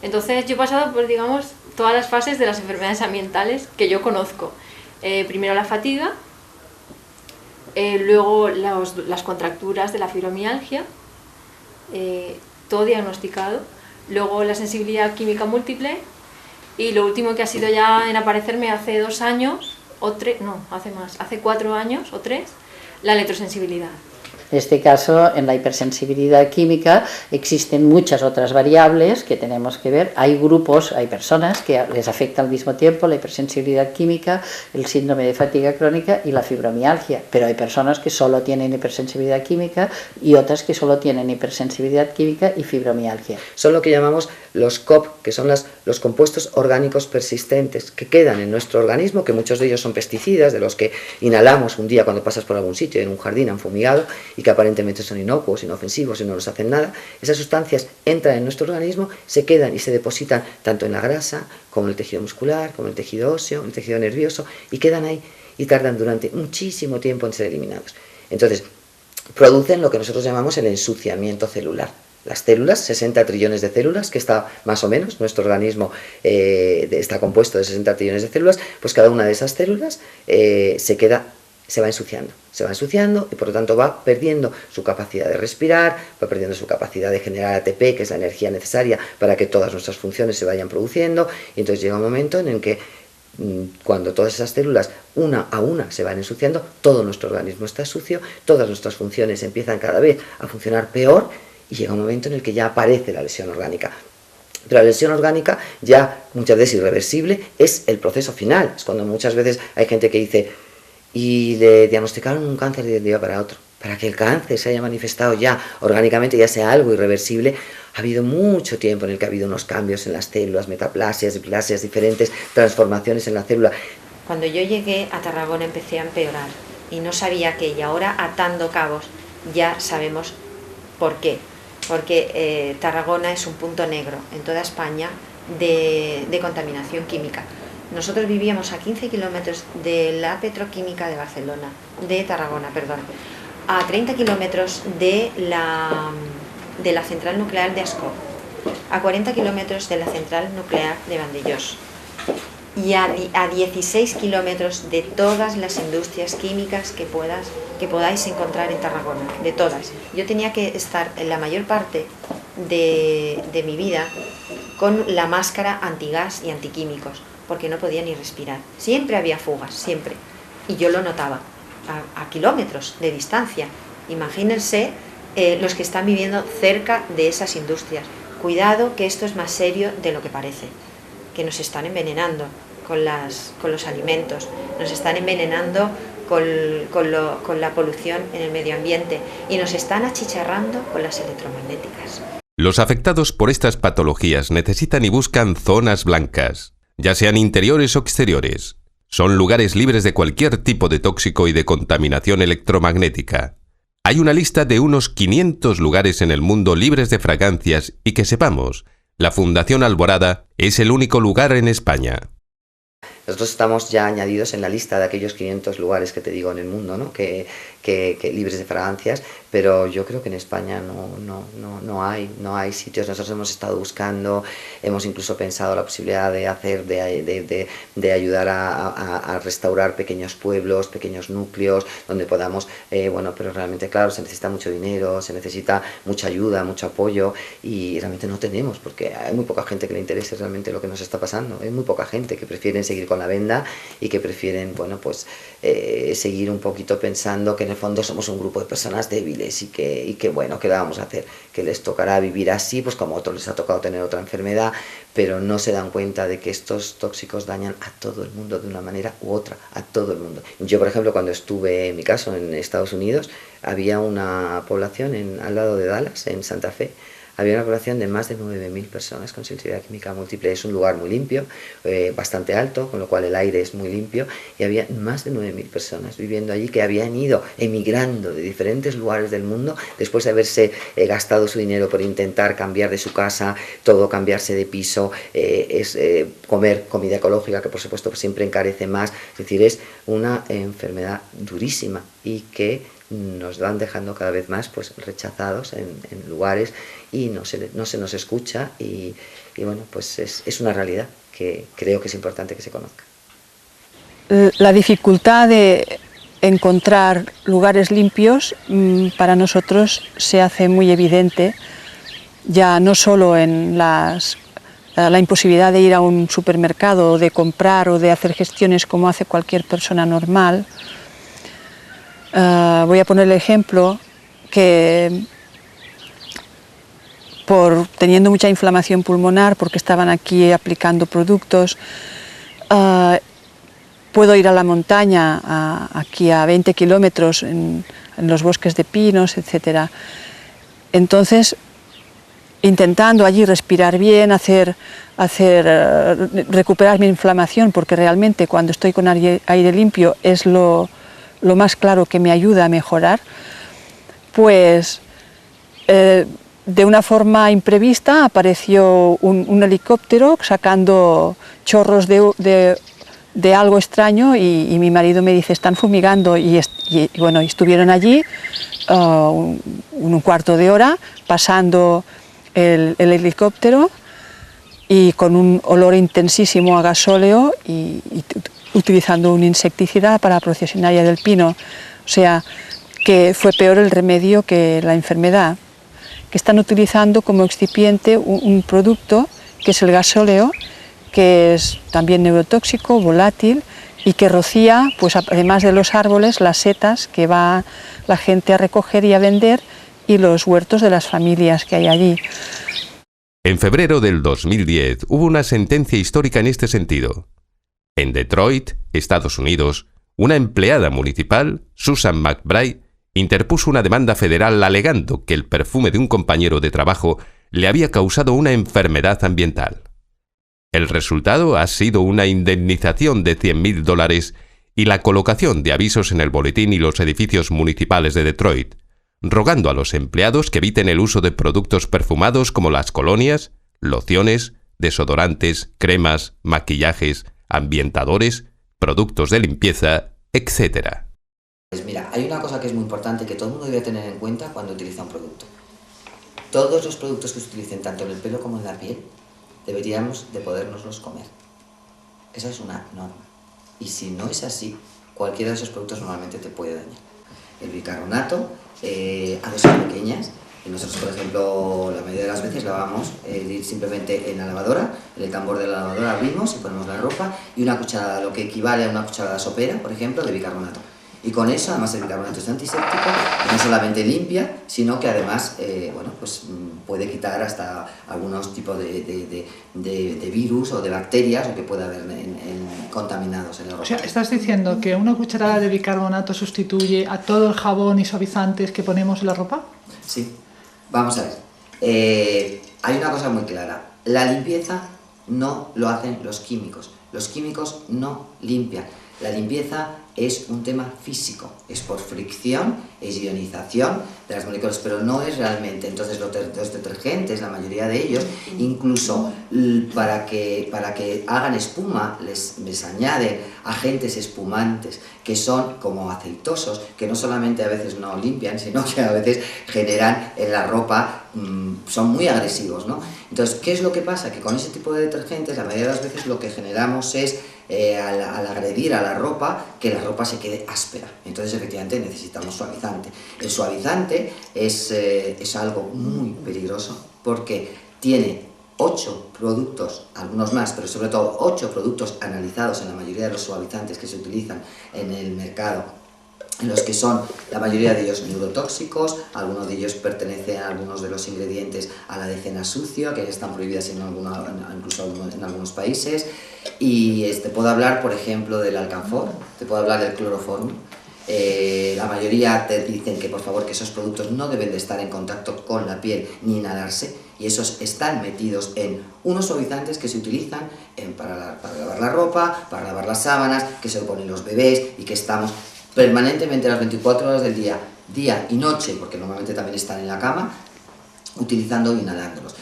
Entonces yo he pasado por, digamos, todas las fases de las enfermedades ambientales que yo conozco. Primero la fatiga, luego las contracturas de la fibromialgia, todo diagnosticado, luego la sensibilidad química múltiple, y lo último que ha sido ya en aparecerme hace 2 años, o 3, no, hace más, hace 4 años o 3, la electrosensibilidad. En este caso, en la hipersensibilidad química existen muchas otras variables que tenemos que ver. Hay grupos, hay personas que les afecta al mismo tiempo la hipersensibilidad química, el síndrome de fatiga crónica y la fibromialgia, pero hay personas que solo tienen hipersensibilidad química y otras que solo tienen hipersensibilidad química y fibromialgia. Son lo que llamamos los COP, que son los compuestos orgánicos persistentes que quedan en nuestro organismo, que muchos de ellos son pesticidas, de los que inhalamos un día cuando pasas por algún sitio, en un jardín han fumigado, y que aparentemente son inocuos, inofensivos y no nos hacen nada. Esas sustancias entran en nuestro organismo, se quedan y se depositan tanto en la grasa como en el tejido muscular, como en el tejido óseo, en el tejido nervioso, y quedan ahí y tardan durante muchísimo tiempo en ser eliminados. Entonces, producen lo que nosotros llamamos el ensuciamiento celular. Las células, 60 trillones de células, que está más o menos, nuestro organismo está compuesto de 60 trillones de células, pues cada una de esas células se va ensuciando y por lo tanto va perdiendo su capacidad de respirar, va perdiendo su capacidad de generar ATP, que es la energía necesaria para que todas nuestras funciones se vayan produciendo, y entonces llega un momento en el que cuando todas esas células una a una se van ensuciando, todo nuestro organismo está sucio, todas nuestras funciones empiezan cada vez a funcionar peor, y llega un momento en el que ya aparece la lesión orgánica. Pero la lesión orgánica, ya muchas veces irreversible, es el proceso final. Es cuando muchas veces hay gente que dice, y le diagnosticaron un cáncer de un día para otro. Para que el cáncer se haya manifestado ya orgánicamente, ya sea algo irreversible, ha habido mucho tiempo en el que ha habido unos cambios en las células, metaplasias, diplasias, diferentes transformaciones en la célula. Cuando yo llegué a Tarragona empecé a empeorar y no sabía qué, y ahora atando cabos ya sabemos por qué. Porque Tarragona es un punto negro en toda España de contaminación química. Nosotros vivíamos a 15 kilómetros de la petroquímica de Barcelona, de Tarragona, perdón, a 30 kilómetros de la central nuclear de Ascó, a 40 kilómetros de la central nuclear de Vandellós y a 16 kilómetros de todas las industrias químicas que podáis encontrar en Tarragona, de todas. Yo tenía que estar en la mayor parte de mi vida con la máscara antigas y antiquímicos, porque no podía ni respirar. Siempre había fugas, siempre. Y yo lo notaba, a kilómetros de distancia. Imagínense los que están viviendo cerca de esas industrias. Cuidado, que esto es más serio de lo que parece, que nos están envenenando con los alimentos, nos están envenenando con la polución en el medio ambiente y nos están achicharrando con las electromagnéticas. Los afectados por estas patologías necesitan y buscan zonas blancas, ya sean interiores o exteriores. Son lugares libres de cualquier tipo de tóxico y de contaminación electromagnética. Hay una lista de unos 500 lugares en el mundo libres de fragancias y que sepamos, la Fundación Alborada es el único lugar en España. Nosotros estamos ya añadidos en la lista de aquellos 500 lugares que te digo en el mundo, ¿no? que libres de fragancias, pero yo creo que en España no hay sitios. Nosotros hemos estado buscando, hemos incluso pensado la posibilidad de ayudar a restaurar pequeños pueblos, pequeños núcleos, donde podamos, pero realmente, claro, se necesita mucho dinero, se necesita mucha ayuda, mucho apoyo, y realmente no tenemos, porque hay muy poca gente que le interese realmente lo que nos está pasando, hay muy poca gente que prefieren seguir con con la venda y que prefieren, bueno, pues seguir un poquito pensando que en el fondo somos un grupo de personas débiles y que bueno, ¿qué le vamos a hacer? Que les tocará vivir así, pues como a otros les ha tocado tener otra enfermedad, pero no se dan cuenta de que estos tóxicos dañan a todo el mundo de una manera u otra, a todo el mundo. Yo, por ejemplo, cuando estuve, en mi caso, en Estados Unidos, había una población al lado de Dallas, en Santa Fe, había una población de más de 9.000 personas con sensibilidad química múltiple. Es un lugar muy limpio, bastante alto, con lo cual el aire es muy limpio, y había más de 9.000 personas viviendo allí que habían ido emigrando de diferentes lugares del mundo después de haberse gastado su dinero por intentar cambiar de su casa, todo, cambiarse de piso, comer comida ecológica, que por supuesto siempre encarece más. Es decir, es una enfermedad durísima y que nos van dejando cada vez más pues rechazados en lugares y no se nos escucha y bueno, pues es una realidad que creo que es importante que se conozca. La dificultad de encontrar lugares limpios para nosotros se hace muy evidente, ya no solo en la imposibilidad de ir a un supermercado o de comprar o de hacer gestiones como hace cualquier persona normal. Voy a poner el ejemplo que teniendo mucha inflamación pulmonar, porque estaban aquí aplicando productos, puedo ir a la montaña, aquí a 20 kilómetros, en los bosques de pinos, etc. Entonces, intentando allí respirar bien, recuperar mi inflamación, porque realmente cuando estoy con aire limpio es lo más claro que me ayuda a mejorar, pues de una forma imprevista apareció un helicóptero sacando chorros de algo extraño y mi marido me dice, están fumigando, y bueno, estuvieron allí un cuarto de hora pasando el helicóptero y con un olor intensísimo a gasóleo y utilizando un insecticida para Processionaria del pino, o sea que fue peor el remedio que la enfermedad, que están utilizando como excipiente un producto que es el gasóleo, que es también neurotóxico, volátil y que rocía, pues además de los árboles, las setas que va la gente a recoger y a vender y los huertos de las familias que hay allí. En febrero del 2010 hubo una sentencia histórica en este sentido. En Detroit, Estados Unidos, una empleada municipal, Susan McBride, interpuso una demanda federal alegando que el perfume de un compañero de trabajo le había causado una enfermedad ambiental. El resultado ha sido una indemnización de $100.000 y la colocación de avisos en el boletín y los edificios municipales de Detroit, rogando a los empleados que eviten el uso de productos perfumados como las colonias, lociones, desodorantes, cremas, maquillajes, ambientadores, productos de limpieza, etc. Pues mira, hay una cosa que es muy importante que todo el mundo debe tener en cuenta cuando utiliza un producto. Todos los productos que se utilicen tanto en el pelo como en la piel deberíamos de podérnoslos comer. Esa es una norma. Y si no es así, cualquiera de esos productos normalmente te puede dañar. El bicarbonato a dosis pequeñas, y nosotros, por ejemplo, la mayoría de las veces lavamos simplemente en la lavadora, en el tambor de la lavadora abrimos y ponemos la ropa y una cucharada, lo que equivale a una cucharada sopera, por ejemplo, de bicarbonato. Y con eso, además el bicarbonato es antiséptico, no solamente limpia, sino que además bueno, pues puede quitar hasta algunos tipos de virus o de bacterias o que pueda haber contaminados en el ropa. O sea, ¿estás diciendo que una cucharada de bicarbonato sustituye a todo el jabón y suavizantes que ponemos en la ropa? Sí. Vamos a ver. Hay una cosa muy clara. La limpieza no lo hacen los químicos. Los químicos no limpian. La limpieza es un tema físico, es por fricción, es ionización de las moléculas, pero no es realmente. Entonces los detergentes, la mayoría de ellos, incluso para que hagan espuma, les añaden agentes espumantes que son como aceitosos, que no solamente a veces no limpian, sino que a veces generan en la ropa, son muy agresivos, ¿no? Entonces, ¿qué es lo que pasa? Que con ese tipo de detergentes, la mayoría de las veces lo que generamos es, al agredir a la ropa, que la ropa se quede áspera. Entonces, efectivamente, necesitamos suavizante. El suavizante es algo muy peligroso porque tiene 8 productos, algunos más, pero sobre todo 8 productos analizados en la mayoría de los suavizantes que se utilizan en el mercado, en los que son la mayoría de ellos neurotóxicos, algunos de ellos pertenecen a algunos de los ingredientes a la decena sucio, que están prohibidas incluso en algunos países. Y te puedo hablar, por ejemplo, del alcanfor, te puedo hablar del cloroformo. La mayoría te dicen que por favor que esos productos no deben de estar en contacto con la piel ni inhalarse, y esos están metidos en unos suavizantes que se utilizan para lavar la ropa, para lavar las sábanas, que se ponen los bebés y que estamos permanentemente las 24 horas del día y noche, porque normalmente también están en la cama, utilizando e inhalándolos.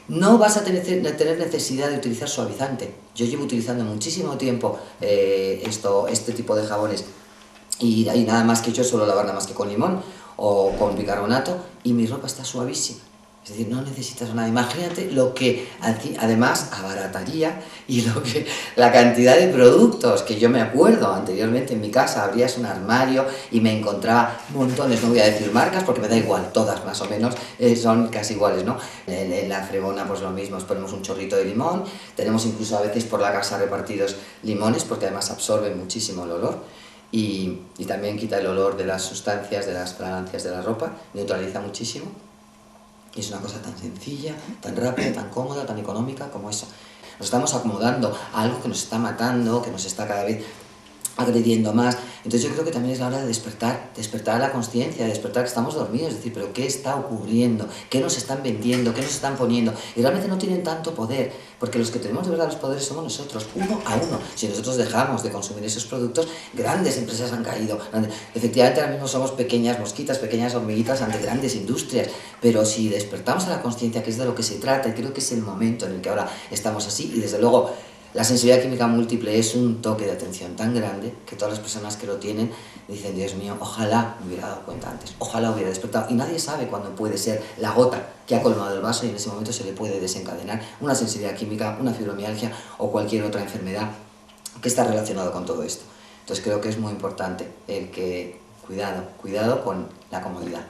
No vas a tener necesidad de utilizar suavizante. Yo llevo utilizando muchísimo tiempo este tipo de jabones y nada más que yo suelo lavar nada más que con limón o con bicarbonato y mi ropa está suavísima. Es decir, no necesitas nada. Imagínate lo que además abarataría y la cantidad de productos que yo me acuerdo anteriormente en mi casa. Abrías un armario y me encontraba montones, no voy a decir marcas porque me da igual, todas más o menos son casi iguales, ¿no? En la fregona pues lo mismo, ponemos un chorrito de limón, tenemos incluso a veces por la casa repartidos limones porque además absorben muchísimo el olor. Y también quita el olor de las sustancias, de las fragancias de la ropa, neutraliza muchísimo. Y es una cosa tan sencilla, tan rápida, tan cómoda, tan económica como eso. Nos estamos acomodando a algo que nos está matando, que nos está cada vez agrediendo más. Entonces yo creo que también es la hora de despertar la conciencia, de despertar que estamos dormidos, es decir, pero ¿qué está ocurriendo? ¿Qué nos están vendiendo? ¿Qué nos están poniendo? Y realmente no tienen tanto poder, porque los que tenemos de verdad los poderes somos nosotros, uno a uno. Si nosotros dejamos de consumir esos productos, grandes empresas han caído. Efectivamente ahora mismo somos pequeñas mosquitas, pequeñas hormiguitas ante grandes industrias, pero si despertamos a la conciencia, que es de lo que se trata, y creo que es el momento en el que ahora estamos así, y desde luego la sensibilidad química múltiple es un toque de atención tan grande que todas las personas que lo tienen dicen, Dios mío, ojalá me hubiera dado cuenta antes, ojalá hubiera despertado. Y nadie sabe cuándo puede ser la gota que ha colmado el vaso y en ese momento se le puede desencadenar una sensibilidad química, una fibromialgia o cualquier otra enfermedad que está relacionada con todo esto. Entonces creo que es muy importante el que cuidado con la comodidad.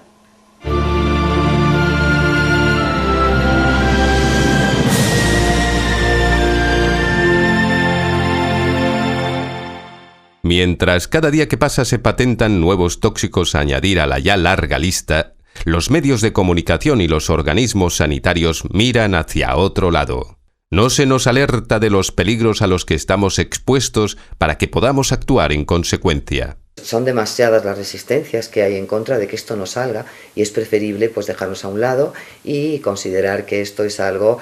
Mientras cada día que pasa se patentan nuevos tóxicos a añadir a la ya larga lista, los medios de comunicación y los organismos sanitarios miran hacia otro lado. No se nos alerta de los peligros a los que estamos expuestos para que podamos actuar en consecuencia. Son demasiadas las resistencias que hay en contra de que esto no salga y es preferible pues dejarlos a un lado y considerar que esto es algo,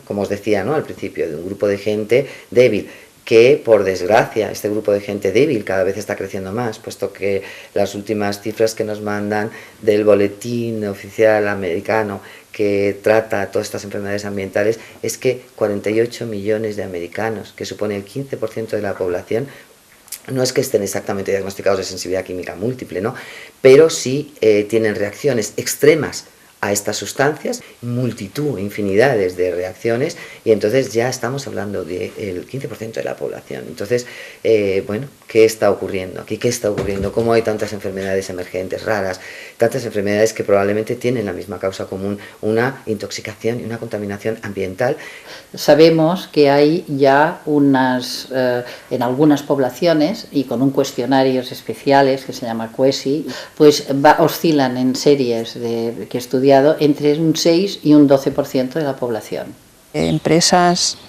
como os decía, ¿no?, al principio, de un grupo de gente débil, que por desgracia este grupo de gente débil cada vez está creciendo más, puesto que las últimas cifras que nos mandan del boletín oficial americano que trata todas estas enfermedades ambientales es que 48 millones de americanos, que supone el 15% de la población, no es que estén exactamente diagnosticados de sensibilidad química múltiple, ¿no?, pero sí tienen reacciones extremas a estas sustancias, infinidades de reacciones, y entonces ya estamos hablando del 15% de la población. Entonces, ¿qué está ocurriendo aquí? ¿Qué está ocurriendo? ¿Cómo hay tantas enfermedades emergentes, raras, tantas enfermedades que probablemente tienen la misma causa común, una intoxicación y una contaminación ambiental? Sabemos que hay ya en algunas poblaciones, y con un cuestionarios especiales que se llama QESI, pues oscilan en series que he estudiado entre un 6 y un 12% de la población. Empresas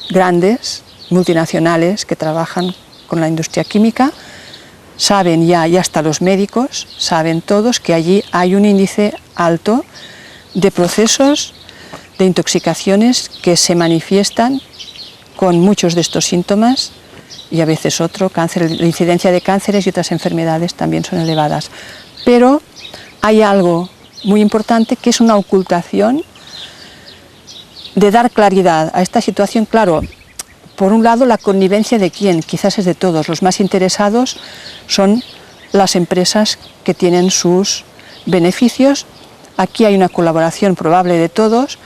grandes, multinacionales, que trabajan con la industria química, saben ya, y hasta los médicos, saben todos que allí hay un índice alto de procesos de intoxicaciones que se manifiestan con muchos de estos síntomas y a veces cáncer, la incidencia de cánceres y otras enfermedades también son elevadas. Pero hay algo muy importante que es una ocultación de dar claridad a esta situación. Claro, por un lado la connivencia de quién, quizás es de todos, los más interesados son las empresas que tienen sus beneficios. Aquí hay una colaboración probable de todos,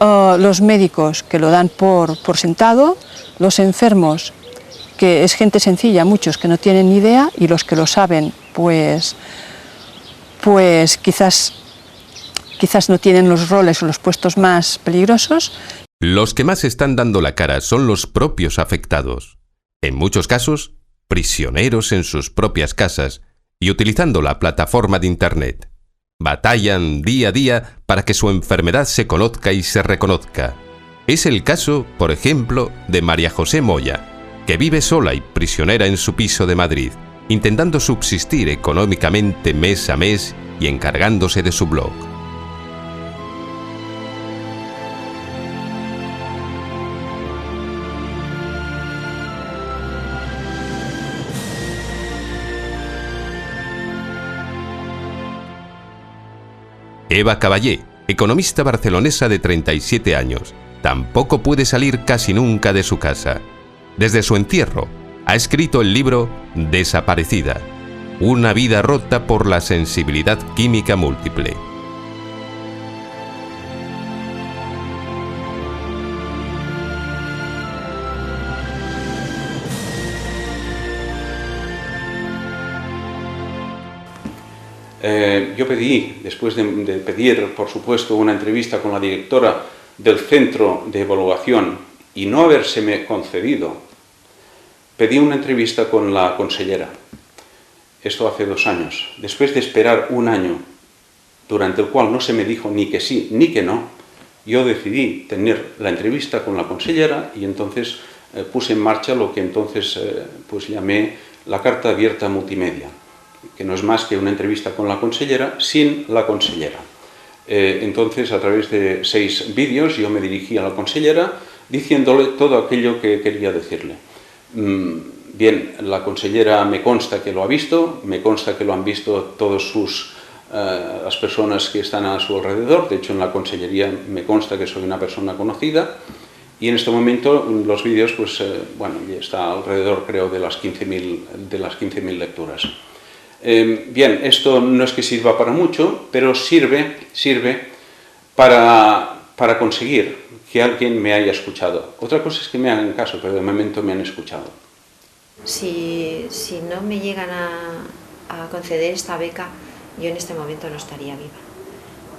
los médicos que lo dan por sentado, los enfermos, que es gente sencilla, muchos que no tienen ni idea, y los que lo saben, pues quizás quizás no tienen los roles o los puestos más peligrosos. Los que más están dando la cara son los propios afectados. En muchos casos, prisioneros en sus propias casas y utilizando la plataforma de Internet. Batallan día a día para que su enfermedad se conozca y se reconozca. Es el caso, por ejemplo, de María José Moya, que vive sola y prisionera en su piso de Madrid, intentando subsistir económicamente mes a mes y encargándose de su blog. Eva Caballé, economista barcelonesa de 37 años, tampoco puede salir casi nunca de su casa. Desde su entierro, ha escrito el libro Desaparecida, una vida rota por la sensibilidad química múltiple. Yo pedí, después de pedir, por supuesto, una entrevista con la directora del Centro de Evaluación y no habérseme concedido, pedí una entrevista con la consellera. Esto hace 2 años. Después de esperar 1 año, durante el cual no se me dijo ni que sí ni que no, yo decidí tener la entrevista con la consellera y entonces puse en marcha lo que entonces pues llamé la carta abierta multimedia, que no es más que una entrevista con la consellera sin la consellera. Entonces, a través de 6 vídeos, yo me dirigí a la consellera diciéndole todo aquello que quería decirle. Bien, la consellera me consta que lo ha visto, me consta que lo han visto todas las personas que están a su alrededor. De hecho, en la consellería me consta que soy una persona conocida. Y en este momento los vídeos, pues, bueno, está alrededor, creo, de las 15.000 lecturas. Bien, esto no es que sirva para mucho, pero sirve para conseguir que alguien me haya escuchado. Otra cosa es que me hagan caso, pero de momento me han escuchado. Si no me llegan a conceder esta beca, yo en este momento no estaría viva.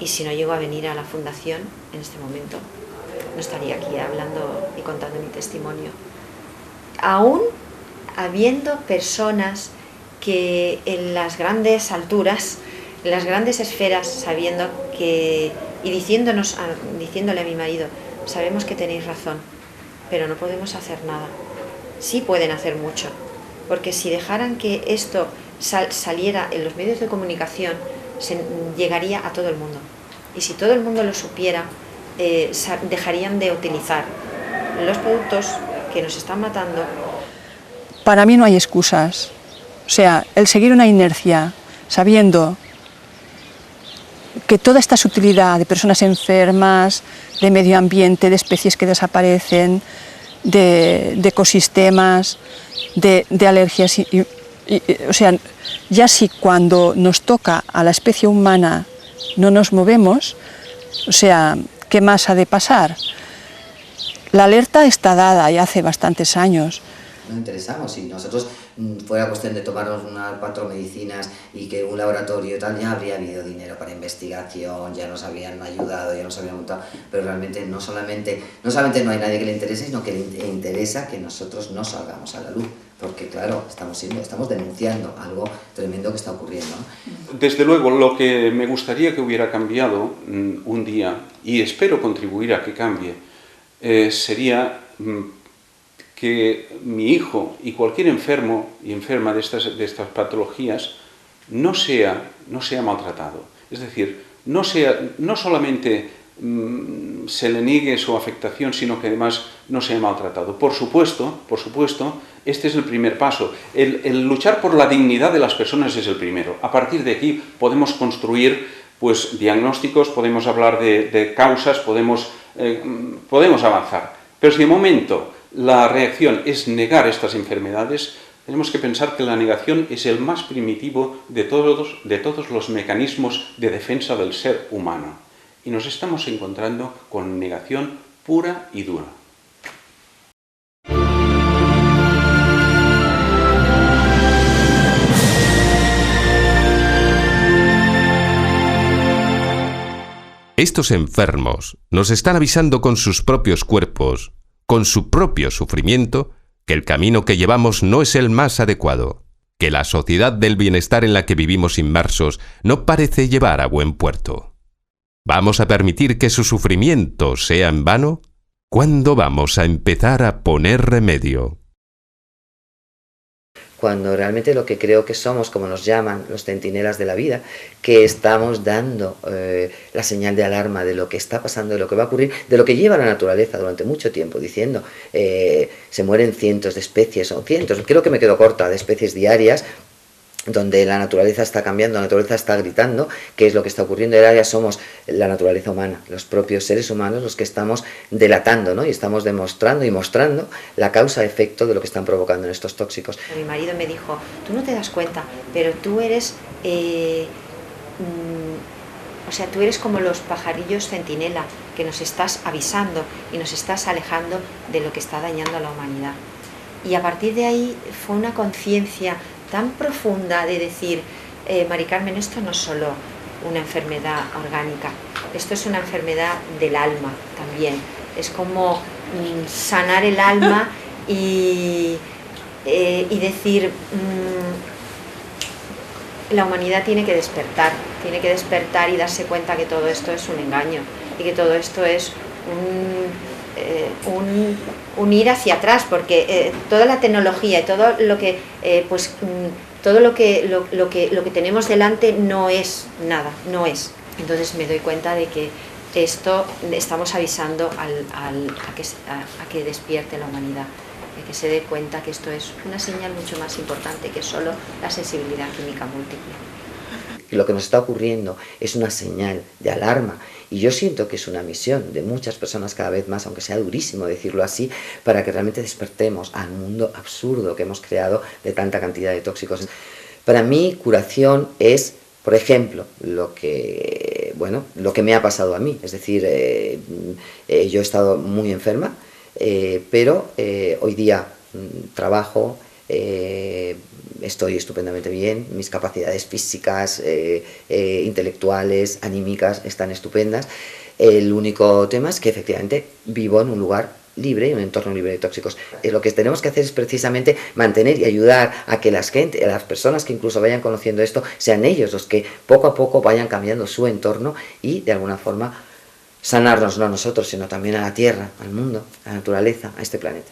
Y si no llego a venir a la fundación, en este momento no estaría aquí hablando y contando mi testimonio. Aún habiendo personas que en las grandes alturas, en las grandes esferas, sabiendo que, y diciéndole a mi marido, sabemos que tenéis razón, pero no podemos hacer nada. Sí pueden hacer mucho, porque si dejaran que esto saliera en los medios de comunicación, llegaría a todo el mundo. Y si todo el mundo lo supiera, dejarían de utilizar los productos que nos están matando. Para mí no hay excusas. O sea, el seguir una inercia, sabiendo que toda esta sutilidad de personas enfermas, de medio ambiente, de especies que desaparecen, de ecosistemas, de alergias, o sea, ya si cuando nos toca a la especie humana no nos movemos, o sea, ¿qué más ha de pasar? La alerta está dada ya hace bastantes años. No interesamos, si nosotros fuera cuestión de tomarnos unas 4 medicinas y que un laboratorio y tal, ya habría habido dinero para investigación, ya nos habrían ayudado, ya nos habrían montado, pero realmente no solamente no hay nadie que le interese, sino que le interesa que nosotros no salgamos a la luz, porque claro, estamos denunciando algo tremendo que está ocurriendo, ¿no? Desde luego, lo que me gustaría que hubiera cambiado un día, y espero contribuir a que cambie, sería que mi hijo y cualquier enfermo y enferma de estas patologías no sea maltratado. Es decir, no solamente se le niegue su afectación, sino que además no sea maltratado. Por supuesto, este es el primer paso. El luchar por la dignidad de las personas es el primero. A partir de aquí podemos construir pues, diagnósticos, podemos hablar de causas, podemos avanzar. Pero si de momento la reacción es negar estas enfermedades, tenemos que pensar que la negación es el más primitivo de todos los mecanismos de defensa del ser humano. Y nos estamos encontrando con negación pura y dura. Estos enfermos nos están avisando con sus propios cuerpos, con su propio sufrimiento, que el camino que llevamos no es el más adecuado, que la sociedad del bienestar en la que vivimos inmersos no parece llevar a buen puerto. ¿Vamos a permitir que su sufrimiento sea en vano? ¿Cuándo vamos a empezar a poner remedio? Cuando realmente lo que creo que somos, como nos llaman los centinelas de la vida, que estamos dando la señal de alarma de lo que está pasando, de lo que va a ocurrir, de lo que lleva la naturaleza durante mucho tiempo, diciendo se mueren cientos de especies, o cientos, creo que me quedo corta, de especies diarias, donde la naturaleza está cambiando, la naturaleza está gritando, qué es lo que está ocurriendo, y ahora ya somos la naturaleza humana, los propios seres humanos los que estamos delatando, ¿no? Y estamos demostrando y mostrando la causa-efecto de lo que están provocando en estos tóxicos. Mi marido me dijo, tú no te das cuenta, pero tú eres, tú eres como los pajarillos centinela, que nos estás avisando y nos estás alejando de lo que está dañando a la humanidad. Y a partir de ahí fue una conciencia tan profunda de decir, Mari Carmen, esto no es solo una enfermedad orgánica, esto es una enfermedad del alma también. Es como sanar el alma y decir, la humanidad tiene que despertar y darse cuenta que todo esto es un engaño y que todo esto es un ir hacia atrás, porque toda la tecnología y todo lo que todo lo que tenemos delante no es nada, no es. Entonces me doy cuenta de que esto estamos avisando a que despierte la humanidad, de que se dé cuenta que esto es una señal mucho más importante que solo la sensibilidad química múltiple. Y lo que nos está ocurriendo es una señal de alarma, y yo siento que es una misión de muchas personas cada vez más, aunque sea durísimo decirlo así, para que realmente despertemos al mundo absurdo que hemos creado de tanta cantidad de tóxicos. Para mí, curación es, por ejemplo, lo que me ha pasado a mí. Es decir, yo he estado muy enferma, pero hoy día trabajo, estoy estupendamente bien, mis capacidades físicas, intelectuales, anímicas están estupendas. El único tema es que efectivamente vivo en un lugar libre, en un entorno libre de tóxicos. Lo que tenemos que hacer es precisamente mantener y ayudar a que las personas que incluso vayan conociendo esto, sean ellos los que poco a poco vayan cambiando su entorno y de alguna forma sanarnos, no a nosotros, sino también a la Tierra, al mundo, a la naturaleza, a este planeta.